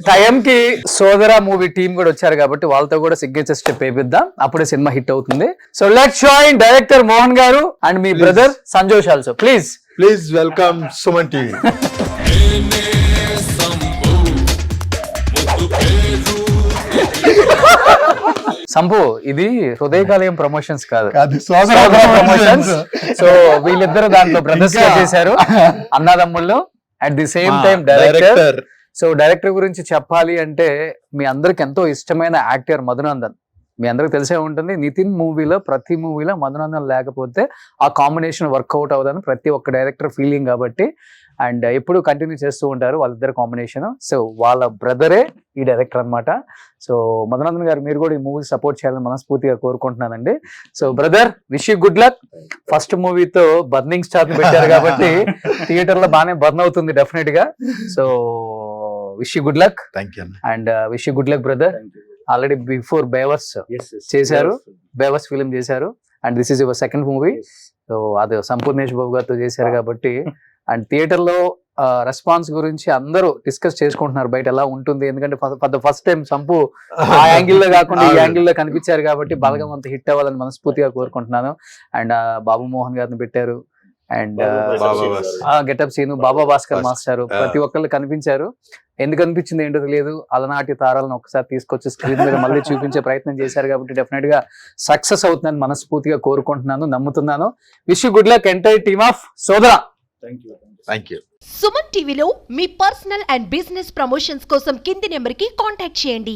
టైంకి సోదర మూవీ టీం కూడా వచ్చారు కాబట్టి వాళ్ళతో కూడా సిగ్నేచర్ స్టెప్ వేపిద్దాం, అప్పుడే సినిమా హిట్ అవుతుంది. So let's join director Mohan garu and మీ brother Sanjosh also. Please welcome Suman TV. Sampu, ఇది హృదయకాలయం ప్రమోషన్స్ కాదు, ప్రమోషన్స్. సో వీళ్ళిద్దరు దాంట్లో బ్రదర్స్ గా చేశారు, అన్నదమ్ముళ్ళు. At the same time director. So director గురించి చెప్పాలి అంటే మీ అందరికి ఎంతో ఇష్టమైన యాక్టర్ మధునందన్. మీ అందరికి తెలిసే ఉంటుంది, నితిన్ మూవీలో ప్రతి మూవీలో మధునందన్ లేకపోతే ఆ కాంబినేషన్ వర్కౌట్ అవ్వదని ప్రతి ఒక్క డైరెక్టర్ ఫీలింగ్ కాబట్టి, అండ్ ఎప్పుడు కంటిన్యూ చేస్తూ ఉంటారు వాళ్ళిద్దరు కాంబినేషన్. సో వాళ్ళ బ్రదరే ఈ డైరెక్టర్ అనమాట. సో మధునందన్ గారు మీరు కూడా ఈ మూవీ సపోర్ట్ చేయాలని మనస్ఫూర్తిగా కోరుకుంటున్నానండి. So brother, wish you good luck. First మూవీతో బర్నింగ్ స్టార్ పెట్టారు కాబట్టి థియేటర్ లో బాగానే బర్న్ అవుతుంది డెఫినెట్ గా. So wish you good luck thank you and wish you good luck brother. Already before బేవర్స్ చేశారు, బేవర్స్ ఫిలిం చేశారు and this is your second movie. So అది సంపూర్ణేష్ బాబు గారితో చేశారు కాబట్టి అండ్ థియేటర్ లో రెస్పాన్స్ గురించి అందరూ డిస్కస్ చేసుకుంటున్నారు బయట ఎలా ఉంటుంది, ఎందుకంటే for the first time Sampu ఆ యాంగిల్ లో కాకుండా ఈ యాంగిల్ లో కనిపించారు కాబట్టి బలగం అంత హిట్ అవ్వాలని మనస్ఫూర్తిగా కోరుకుంటున్నాను. అండ్ బాబు మోహన్ గారిని పెట్టారు and getup Seenu Baba Bhaskar master ప్రతి ఒక్కళ్ళు కనిపించారు. ఎందుకు అనిపించింది ఏంటో తెలియదు, అలనాటి తారాలను ఒకసారి తీసుకొచ్చి స్క్రీన్ మీద మళ్ళీ చూపించే ప్రయత్నం చేశారు కాబట్టి డెఫినెట్ గా సక్సెస్ అవుతుందని మనస్ఫూర్తిగా కోరుకుంటున్నాను, నమ్ముతున్నాను. Wish you good luck entire team of సోదరా. Thank you. సుమన్ టీవీలో మీ పర్సనల్ అండ్ బిజినెస్ ప్రమోషన్స్ కోసం కింది నెంబర్కి కాంటాక్ట్ చేయండి.